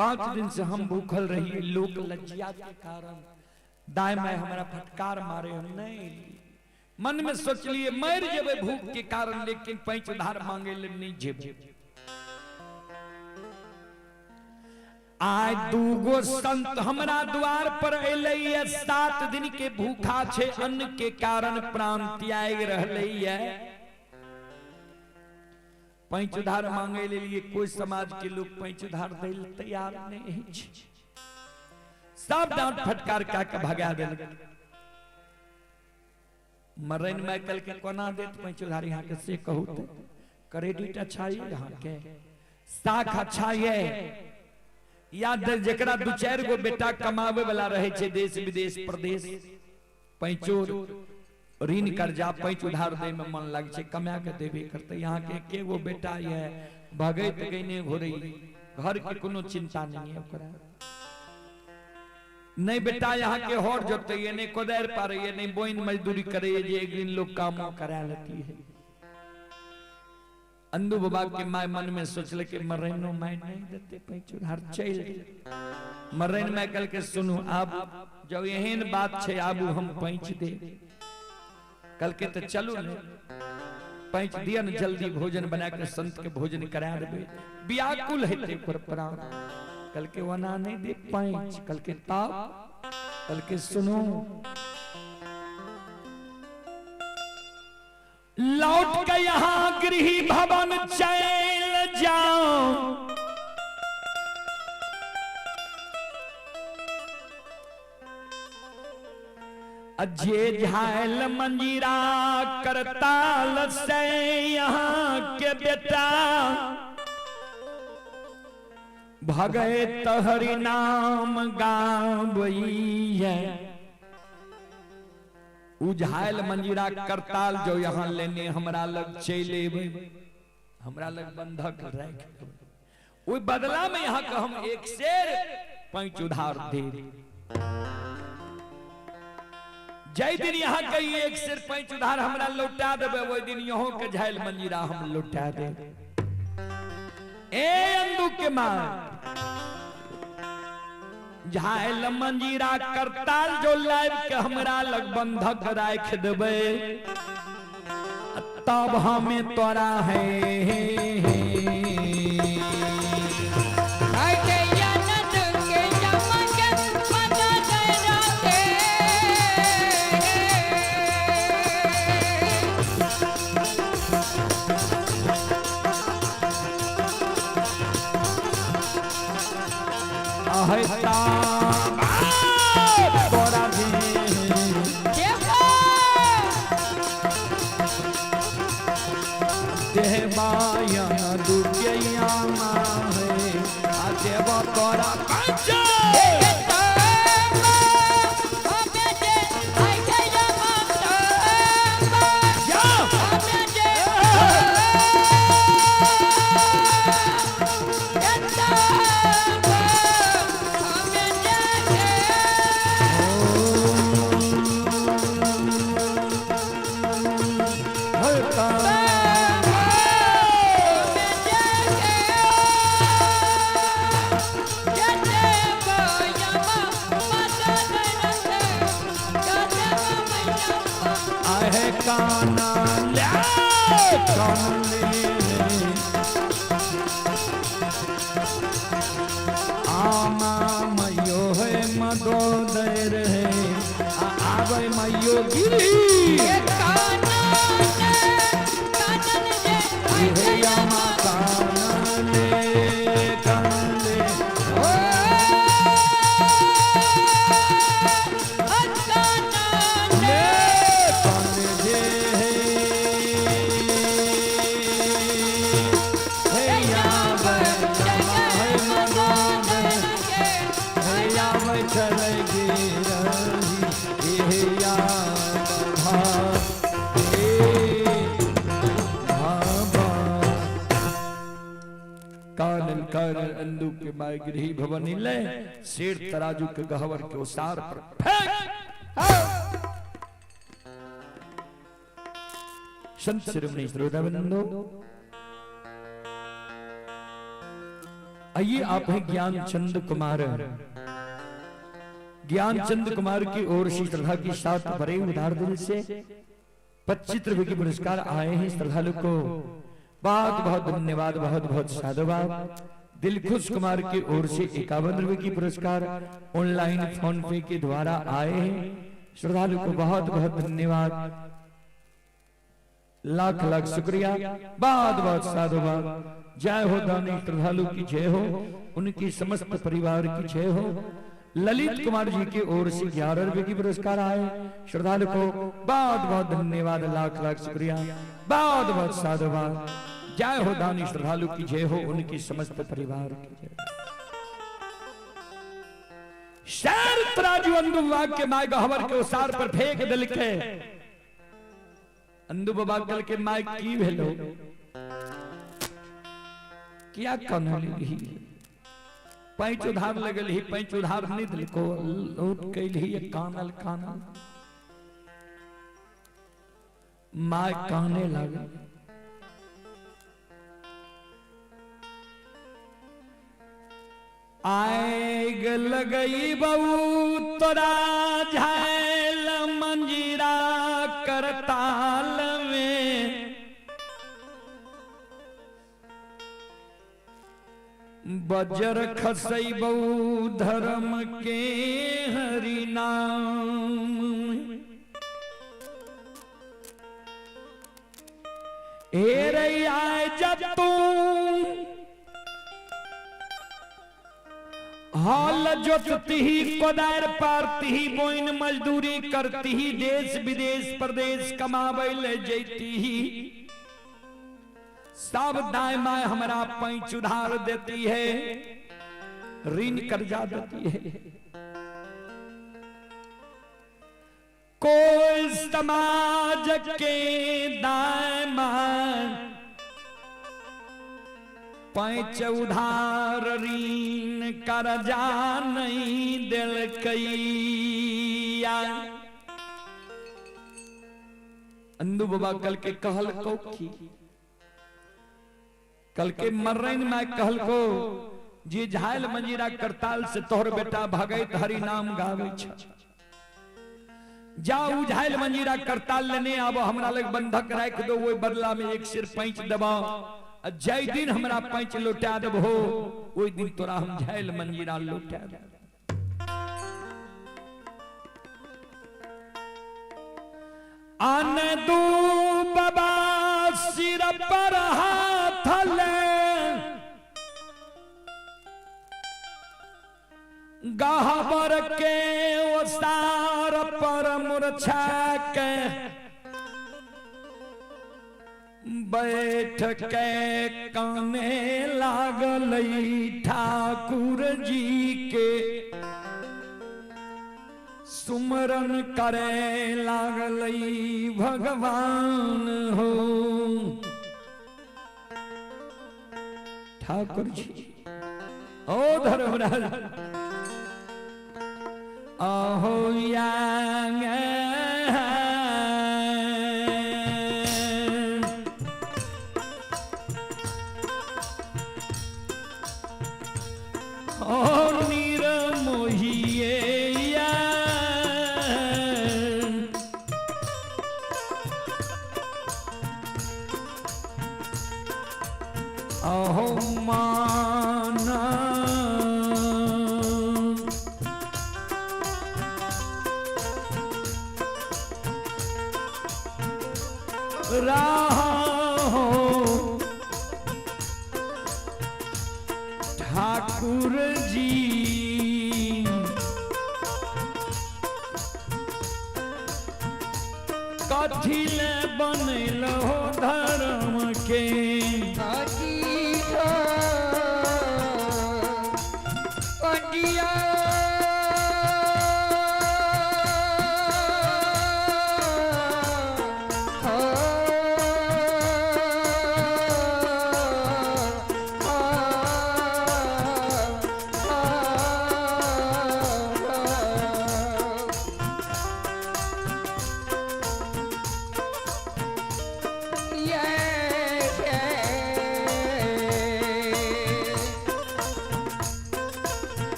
Speaker 1: 5 दिन से हम भूखल रही लोग लज्जा के कारण दाई माय हमारा फटकार मारे हम नहीं मन में सोच लिए मर जेबे भूख के कारण लेकिन पैंच उधार मांगे ले नहीं जेबे आज दूगो संत हमरा द्वार पर अइले 7 दिन के भूखा छे अन्न के कारण प्राण त्याग रहले पैंच उधार मांगे ले लिए कोई समाज के लोग पैंच उधार दे तैयार नहीं छे सब डांट फटकार का के भगा देल मरन में कल के कोना देत पैंच उधार यहां के से कहू तो क्रेडिट अच्छा है यहां के साख अच्छा है या जकरा 2-4 गो बेटा कमावे वाला रहे छे देश विदेश प्रदेश पैंचोर ऋण कर्जा पैंच उधार दे में मन लग छे कमा के देबे करते यहाँ के एके गो बेटा है भगत गईने घोरई घर के कोनो चिंता नहीं है ओकरा नहीं बेटा यहाँ के होर जोते ये नहीं कोदार पारे ये नहीं बोइन मजदूरी करे ये एक दिन लोग काम करा लेती है अंधु बाबा के माय मन में सोचले कि मरैनो माय नहीं देते पैंच उधार चल मरैन में कल के सुनू आप जब एहन बात छे आबू हम पैंच दे कल के तो चलू ने पैंच दिया न जल्दी भोजन बना के संत के भोजन करा देबे व्याकुल हेते पर प्राण कल के वना नहीं दे पैंच कल के ताप कल के सुनो लौट के यहाँ गृह भवन चल जाओ अजे झायल मंजीरा करताल से यहाँ के बेटा भगत हरि नाम गावई है। उझायल मंजीरा करताल जो यहाँ लेने हमरा लग चले, हमरा लग बंधक रख, वो बदला में यहाँ का हम एक शेर पैंच उधार दे। जय दिन यहाँ कही एक शेर पैंच उधार हमरा लौटा देवे, वो दिन यहाँ के झायल मंजीरा हम लौटा दे। ए अंदू के मार झायल मंजीरा करताल जो लाइव के हमरा लग बंधक राख देवे, तब हमें तोरा है। तोरा देवाया दुर्गया है देव तोरा आमा मयो है मदोदर है आवे मयो गिरी यामा कानले कानले अंदू के माय गृही भवन ले शेर तराजू के गहवर के ओसार पर फेंक। संत शिरोमणि श्रोताबंदो, आइए आप हैं ज्ञानचंद कुमार। ज्ञानचंद कुमार की ओर से श्रद्धा की साथ बड़े उदार दिल से 25 रुपए की पुरस्कार आए हैं श्रद्धालु को। बहुत बहुत धन्यवाद, बहुत बहुत साधुवाद। दिलखुश कुमार की ओर से 51 रुपए की पुरस्कार ऑनलाइन फोन पे के द्वारा आए हैं श्रद्धालु को बहुत बहुत धन्यवाद, लाख लाख शुक्रिया, बहुत बहुत साधुवाद। जय हो दानी श्रद्धालु की जय हो, उनकी समस्त परिवार की जय हो। ललित कुमार जी की ओर से 11 रुपए की पुरस्कार आए श्रद्धालु को बहुत बहुत धन्यवाद, लाख लाख शुक्रिया, बहुत बहुत साधुवाद। जय हो दानी श्रद्धालु की जय हो, उनकी समस्त परिवार की जय। शेर तराजू अंदू वाग के माय गहवर के ओसार पर फेंक दिल के अंदू बाबा कल के माय की भेलो क्या कहने लगी। पैंच उधार लगल ही, पैंच उधार नहीं दिल को लूट कैल ही कानल कानल माय कहने लगे। आएग लगई बहू तोरा झायल मंजीरा करताल में, बजर खसई बहू धर्म के हरि नाम। ए रे आए जब तू हाल जोतती ही, कोदार पारती ही, बोइन मजदूरी करती ही, देश विदेश प्रदेश कमावे ले जैती ही, सब दाएं बाएं हमारा पैंच उधार देती है। ऋण कर्जा देती है। कोई समाज के दायमान पैंच उधार ऋण कर्जा नहीं दिल कैया। अंदू बाबा कल के कहल को कल के मर्रन में कहल को जे झायल मंजीरा करताल से तोहर बेटा भगत हरि नाम गावे छ। जाऊ झायल मंजीरा करताल लेने आबो हमरा लग बंधक राख दो वो बदला में एक सिर पैंच दबाओ जय दिन हमरा पैंच लौटा देबो ओई दिन तोरा हम झायल मंजीरा लौटा देब। आन दू बाबा सिर पर हाथ ले गहबर के ओसार पर मूर्छा के बैठ के काने लागल ठाकुर जी के सुमरन करे लागल भगवान हो। ठाकुर जी ओ धर्मराज अहो यांग और नीर मोहिए अहो माना राहो ठाकुर जी कथी ले बनल हो धर्म के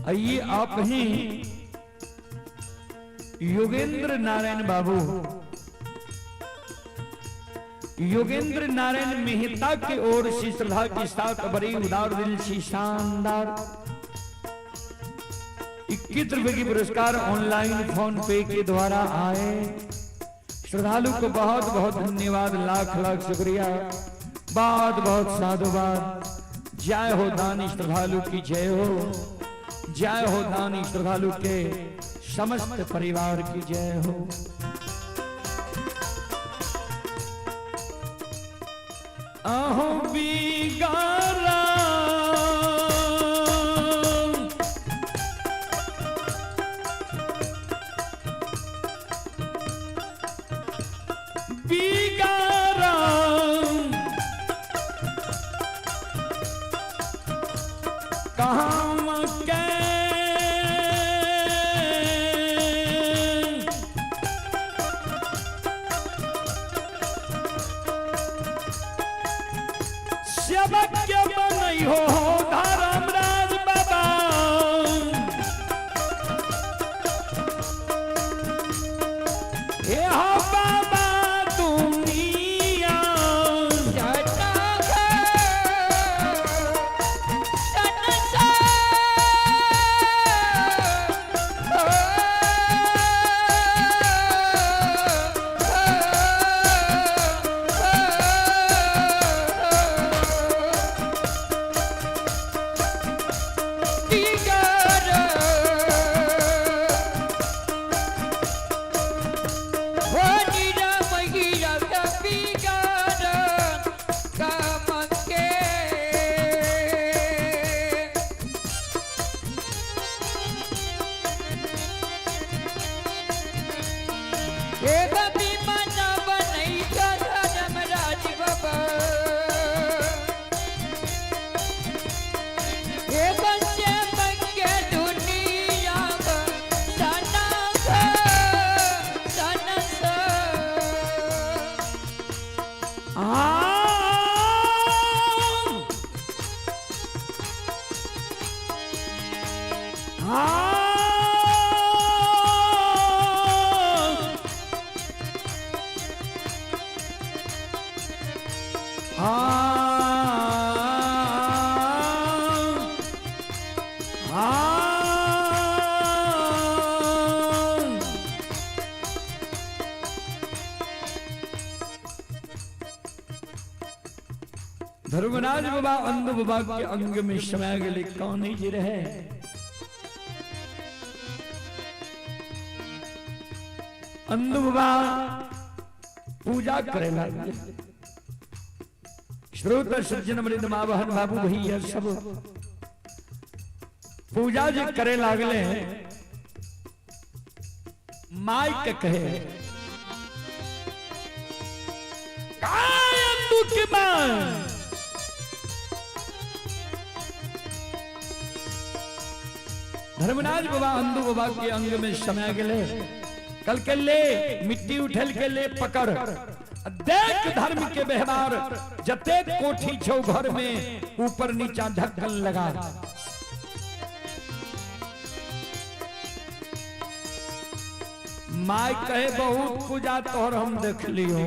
Speaker 1: आइए आप हैं योगेंद्र नारायण बाबू। योगेंद्र नारायण मेहता की ओर से श्रद्धा के साथ बड़ी उदार दिल से शानदार 21 रुपए की पुरस्कार ऑनलाइन फोन पे के द्वारा आए। श्रद्धालु को बहुत बहुत धन्यवाद, लाख लाख शुक्रिया, बहुत बहुत साधुवाद। जय हो दानी श्रद्धालु की जय हो, जय हो दानी श्रद्धालु के समस्त परिवार की जय हो। अहो बिगारा बिगारा कहाँ के सबक के बनई हो धर्मराज बाबा। हे हो बाबा दुनिया
Speaker 2: जटा
Speaker 1: धर्मराज बाबा अंध बाबा के अंग में समय गले कौन ही जी रहे। अंध बाबा पूजा करे लगे। श्रोत सज्जन मृद मावहन बाबू भैया सब पूजा जो करे लागले माइक कहे के बाद धर्मराज बाबा अंधु बाबा के अंग में समय गले कल के ले मिट्टी उठल के ले पकड़ देख धर्म के व्यवहार जते कोठी छो घर में ऊपर नीचा ढक्कन लगा। माई कहे बहुत पूजा तोहर हम देख लियो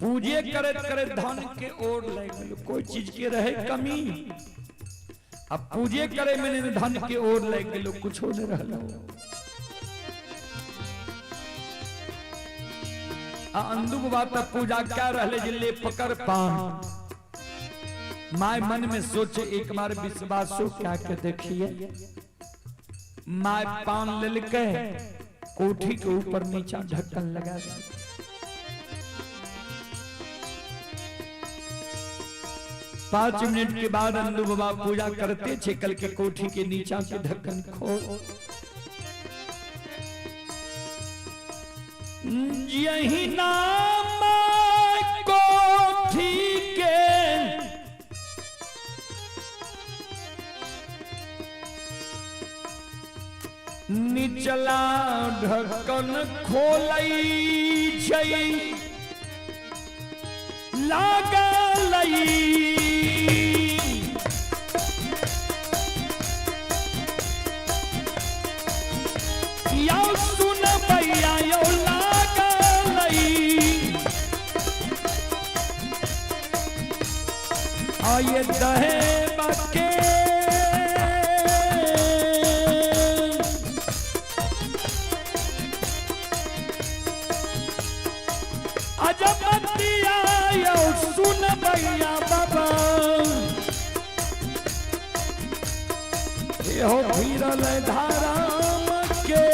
Speaker 1: पूजे करे करे धन के ओर लग कोई चीज के रहे कमी। अब पूजे करे मैंने धन के ओर लग गलो कुछ नहीं रहलो। अंधु बात पूजा क्या रहले जिले पकड़ पान। माय मन में सोचे एक बार विश्वास हो क्या के देखिए। माय पान ले के कोठी के ऊपर नीचा ढक्कन लगा दे। 5 मिनट के बाद अंधु बाबा पूजा करते छे कल के कोठी के नीचा के ढक्कन खोल। यही नाम कोठी के निचला ढक्कन खोलई छै लागलई। यो सुन भैया यो ये दहे बके अजबतिया यो सुन भैया बाबा ये हो भीरल धाराम के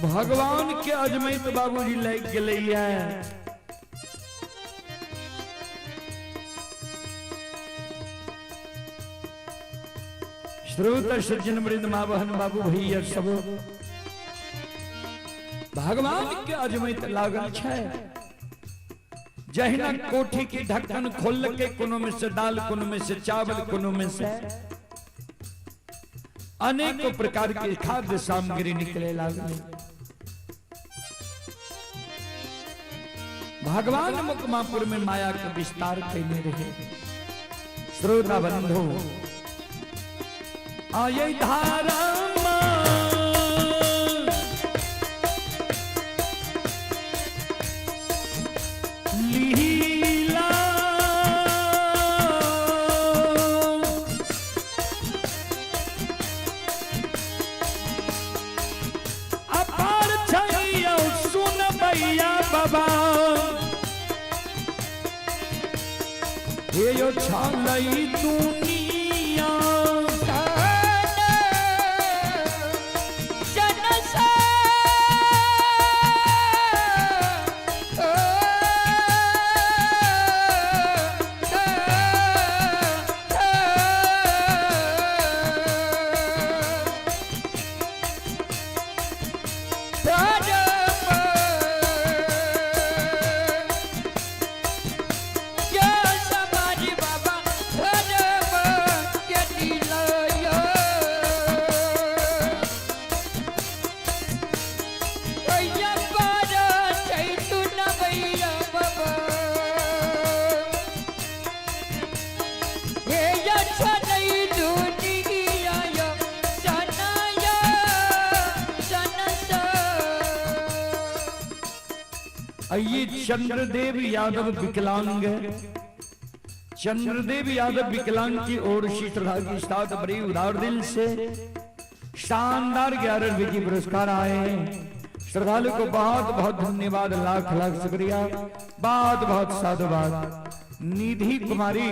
Speaker 1: भगवान के अजमैत बाबूजी लग गए है। श्रोत सज्जन वृंद मावहन बाबू भैया सब भगवान के अजमैत लागल छै। जहिना कोठी की ढक्कन खोल के कोनो में से दाल कोनो में से चावल कोनो में से अनेक प्रकार के खाद्य सामग्री निकले लागल। भगवान मुकमापुर में माया का विस्तार कैले रहे। श्रोता बंधु आये धारा लीला मैया बाबा ये जो छाई दुनिया ये चंद्रदेव यादव विकलांग है। चंद्रदेव यादव विकलांग की ओर श्रद्धा की साथ बड़ी उदार दिल से शानदार 11 रुपए की पुरस्कार आए हैं। श्रद्धालु को बहुत बहुत धन्यवाद, लाख लाख शुक्रिया, बहुत बहुत साधुवाद। निधि कुमारी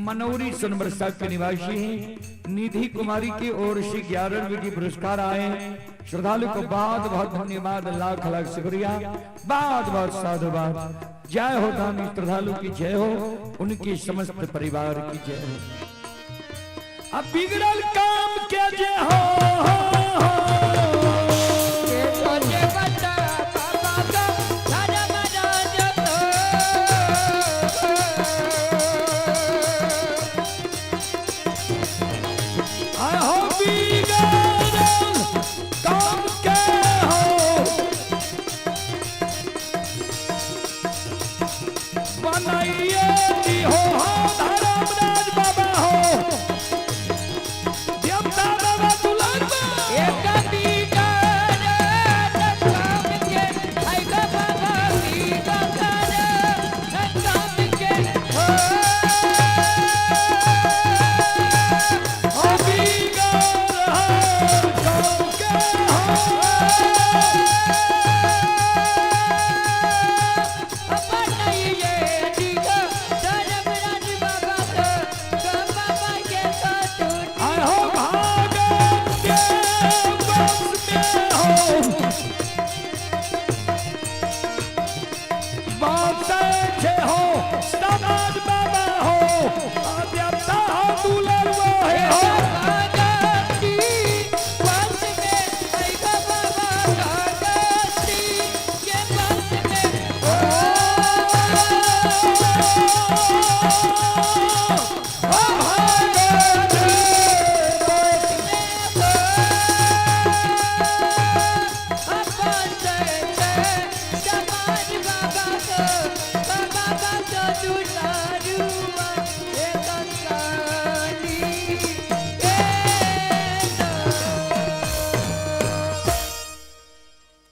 Speaker 1: मनोरी सोनबरसा के निवासी हैं। निधि कुमारी की ओर से 11 रुपए की पुरस्कार आए हैं। श्रद्धालु को बहुत बहुत धन्यवाद, लाख लाख शुक्रिया, बहुत बहुत साधुवाद। जय हो धामी श्रद्धालु की जय हो, उनके समस्त परिवार की जय हो। अब बिगड़ल काम के जय हो,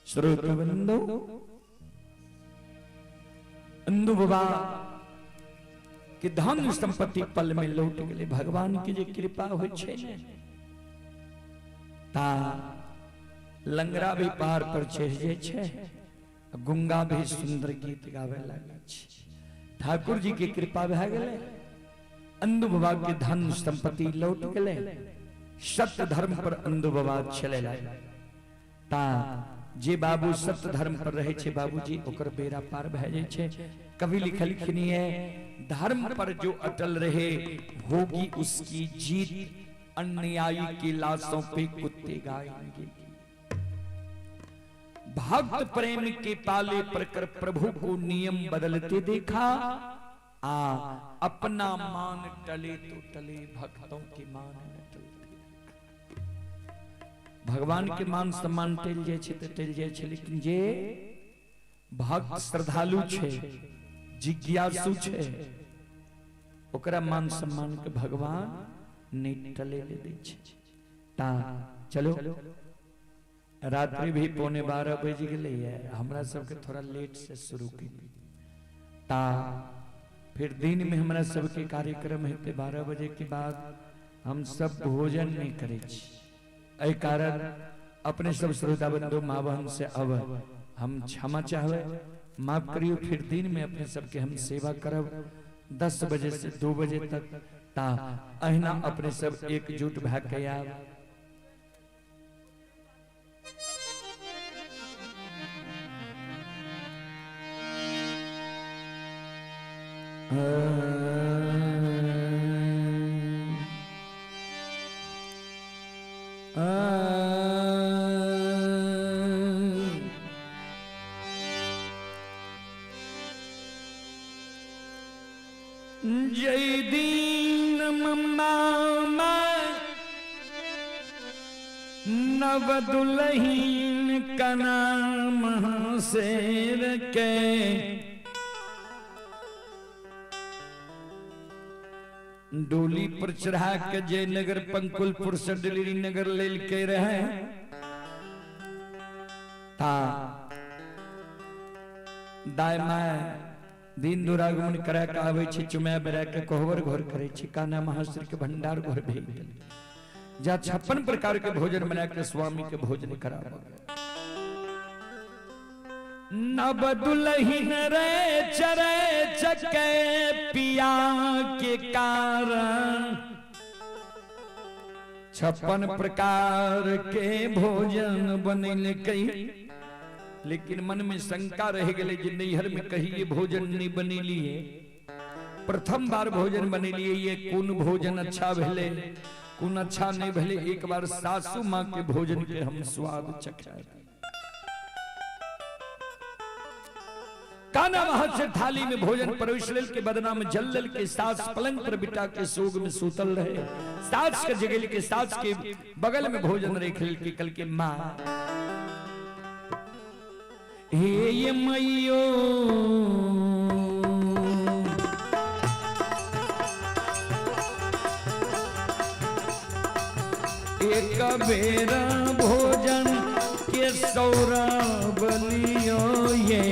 Speaker 1: श्रोतृवृंदो, अंधु बाबा कि धन संपत्ति पल में लौट गए। भगवान की जो कृपा हो ता लंगरा भी पार पर चढ़ जाए छे, गुंगा भी सुंदर गीत गावे लगे छे। ठाकुर जी की कृपा भे गेले, अंधु बाबा के धन संपत्ति लौट गए। सत्य धर्म पर अंधु बाबा चले लाए। ता जे बाबू सत्य धर्म पर रहे छे बाबूजी ओकर बेड़ा पार भे जाए छे। कवि लिखनी है, धर्म पर जो अटल रहे होगी उसकी जीत, अन्यायी की लाशों पे कुत्ते गाएंगे। भक्त प्रेम के पाले पर कर प्रभु को नियम बदलते देखा। अपना मान टले तो टले, भक्तों के मान न टलते। भगवान के मान सम्मान टेल जाए छे तो टेल जाए छे, लेकिन जे भक्त श्रद्धालु छे, जिज्ञासु छे, ओकरा मान सम्मान के भगवान नहीं टले ले दे छे। ता चलो रात्रि भी 11:15 बज गए है, हमरा सबके थोड़ा लेट से शुरू की। ता फिर दिन में हमरा सबके कार्यक्रम है 12 बजे के बाद हम सब भोजन नहीं करे छी। एहि कारण अपने सब श्रोता बंधु माँ बहन से अब हम क्षमा चाहवे, माफ करियो। फिर दिन में अपने सबके हम सेवा करब 10 बजे से 2 बजे तक, ता अहिना अपने सब एकजुट भा के आब। जय दीन मम्मा नव दुल्हीन का नाम शेर के, डोली पर चढ़ा के जयनगर पंकुलपुर से दिल्ली नगर ले के रहे ता दाय माय दिन दुरागमन करा के आवे छी, चुमै बेरा के कोहबर घर करे छी, काना महाश्री के भंडार घर भेज देल, जा 56 प्रकार के भोजन बना के स्वामी के भोजन करावा। नव दुल्हीन रे चरे चके पिया के कारण, 56 प्रकार के भोजन बनल कई, लेकिन मन में शंका रह गए जे नैहर में कही ये भोजन नहीं बने लिए, प्रथम बार भोजन बने लिए, ये कौन भोजन अच्छा भेले कौन अच्छा नहीं भेले। एक बार सासू माँ के भोजन के हम स्वाद चखाए। काना वहां से थाली में भोजन परोस लेल के बदना में जल लेल के, सास पलंग पर बिटा के सोग में सूतल रहे, सास के जगह के सास के बगल में भोजन रख लेल के कल के माँ हे ये मैयो एक बेरा भोजन के सौरभ लियो ये,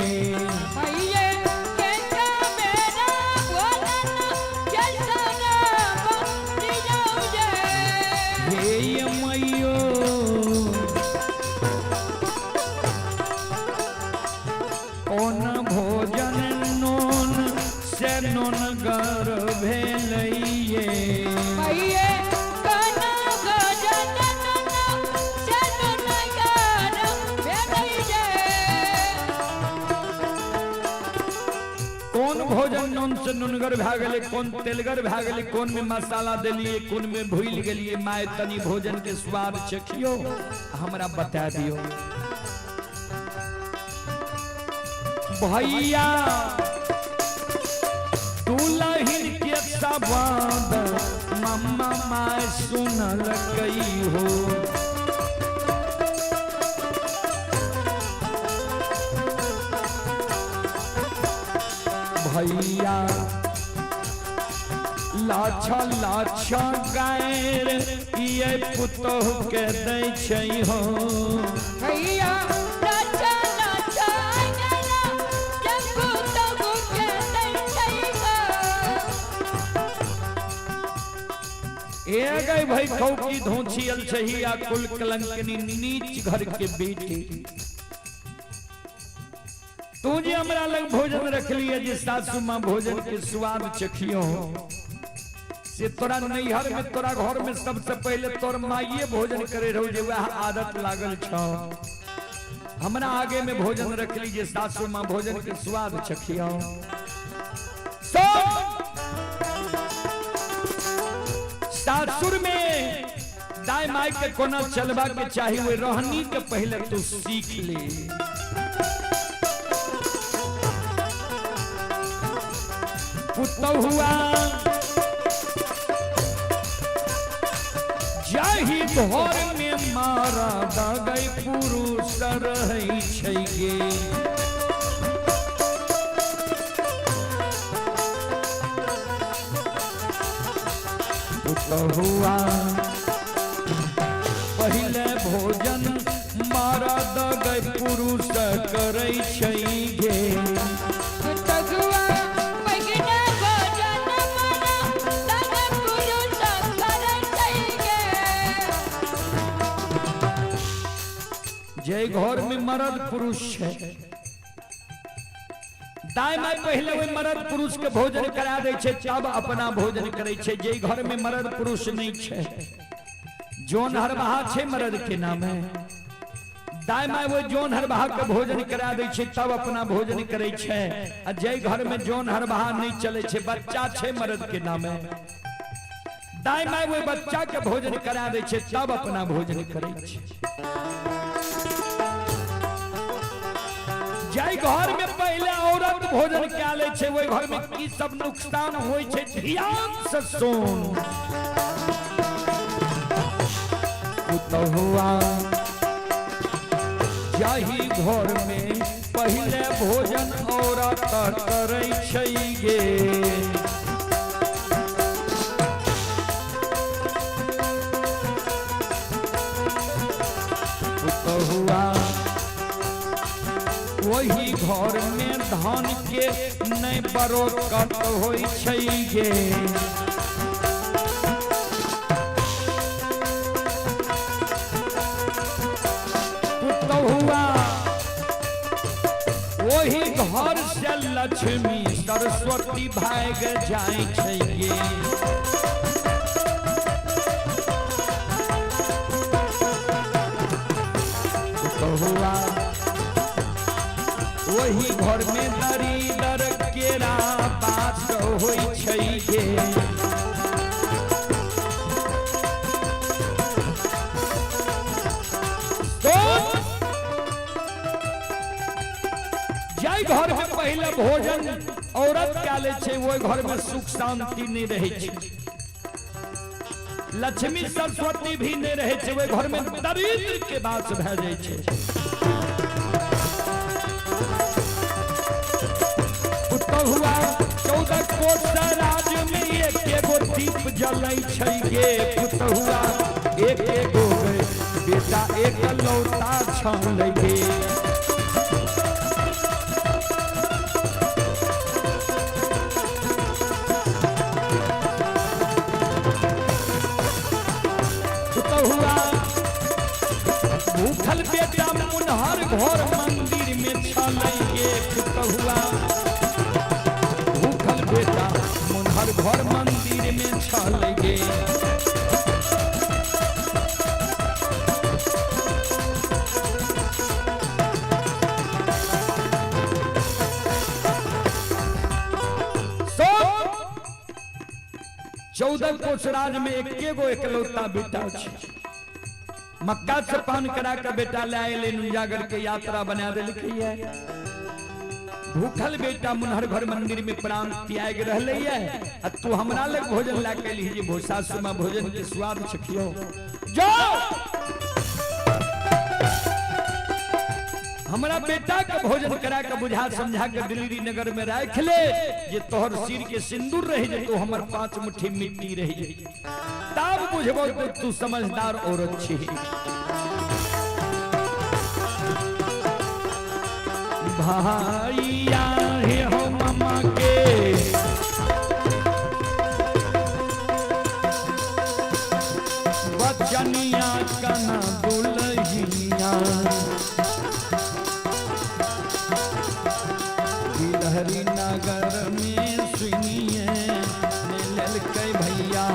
Speaker 1: नुनगर भा गए, कौन तेलगर भा गए, कौन में मसाला दिलिए, कौन में भूल गलिए। माय तनी भोजन के स्वाद चखियो, हमरा बता दियो। भैया दुल्हन के सवाद मम्मा माय सुनल कई हो, भैया लाछा लाछा गायर ये पुतोह के दै छै हो,
Speaker 2: भैया लाछा लाछा गायर ये पुतोह के दै छै हो।
Speaker 1: ए गई भाई खौकी धोछी अलछही आ कुल कलंकनी नीच घर के बेटी, तू जी हमरा लग भोजन रख लिया जे सासू माँ भोजन के स्वाद चखियो से, तोरा नैहर में तोरा घर में सबसे पहले तोर माइये भोजन करे रहो जे वह आदत लागल छो, हमरा आगे में भोजन रख ली जे सासू माँ भोजन के स्वाद चखियो। सासुर में दाई माई के कोना चलबा के चाहिए, वे रहनी के पहले तू सीख ले। पुतहुआ जाहि घर में मारा दागई पुरुष रहै छै गे, पुतहुआ पहले भोजन मारा दागई पुरुष करै छै गे, जय घर में मर्द पुरुष है, दाई माई पहले वही मर्द पुरुष के भोजन करा दे छे, तब अपना भोजन करे छे। जे घर में मर्द पुरुष नहीं छे, जोन हरबाहा छे मर्द के नाम है, दाई माई वो जोन हरबाहा के भोजन करा दे छे, तब अपना भोजन करे छे। आ जे घर में जोन हरबाहा नहीं चले छे, बच्चा छे मर्द के नाम है, दाई माई वो बच्चा के भोजन करा दे छे, तब अपना भोजन करे छे। जय घर में पहले औरत भोजन क्या ले छे, वही घर में की सब नुकसान होय छे, ध्यान से सुन। हुआ यही घर में पहले भोजन औरत करे छे गे, हुआ वही घर में धान के नहीं बरोकत होई छै गे। हुआ वही घर से लक्ष्मी सरस्वती भाग जाए छै गे। हुआ वही घर में दरिदर केरा बात होई छै गे। जय घर में पहले भोजन औरत क्या ले छे, वो घर में सुख शांति नहीं रहे छे, लक्ष्मी सरस्वती भी नहीं रहे छे, वो घर में दरिद्र के बात भे जाय छे। हुआ 14 कोस राज में एक गो दीप जलै छै गे। पुत हुआ एक गो बेटा एक लौटा छलै गे। पुत हुआ भूखल बेटा मुनहर घर मंदिर में छलै गे। पुत हुआ बेटा मुनहर घर मंदिर में छल गे। सो 14 कोस राज में एक गो एकलौता बेटा छे। मक्का से पान करा के बेटा ले आए, नुजागर के यात्रा बना देलकै है। भूखल बेटा मुनहर घर मंदिर में प्राण त्याग रहले है, तू हमरा लग भोजन ला के लीजिए, भोसा सुमा भोजन के स्वाद चखियो। जाओ हमरा बेटा के भोजन करा के बुझा समझा के दिल्ली नगर में रख ले, जे तोहर सिर के सिंदूर रही जे, तो हमर 5 मुट्ठी मिट्टी रही, तब बुझबो तो तू समझदार औरत छी। भाइया हे हो मामा के बचनिया कना दुलहिया, बिलहरी नगर में सुनिए ललकै भैया।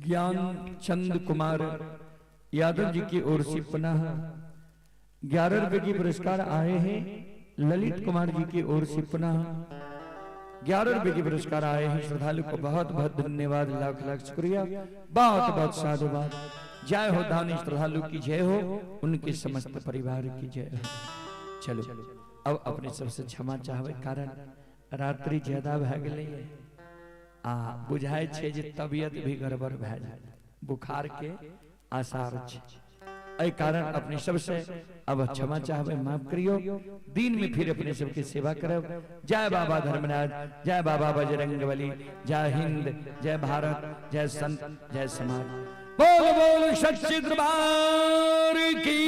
Speaker 1: ज्ञान चंद कुमार यादव जी की ओर से पुनः 11 रुपए की पुरस्कार आए हैं। ललित कुमार जी की ओर से पुनः 11 रुपए की पुरस्कार आए हैं श्रद्धालु को बहुत बहुत धन्यवाद, लाख लाख शुक्रिया, बहुत बहुत साधुवाद। जय हो दानी श्रद्धालु की जय हो, उनके समस्त परिवार की जय हो। चलो अब अपने सबसे क्षमा चाहवे, कारण रात्रि ज्यादा भए गेलै आ बुझाय छै जे तबियत भी गड़बड़ भए जाए, बुखार के आसार छै, एहि कारण अपने सबसे अब क्षमा चाहवे, माफ करियो। दिन में फिर अपने सबके सेवा करब। जय बाबा धर्मराज, जय बाबा बजरंगबली, जय हिंद, जय भारत, जय संत, जय समाज। बोल बोल सच्चे दरबार की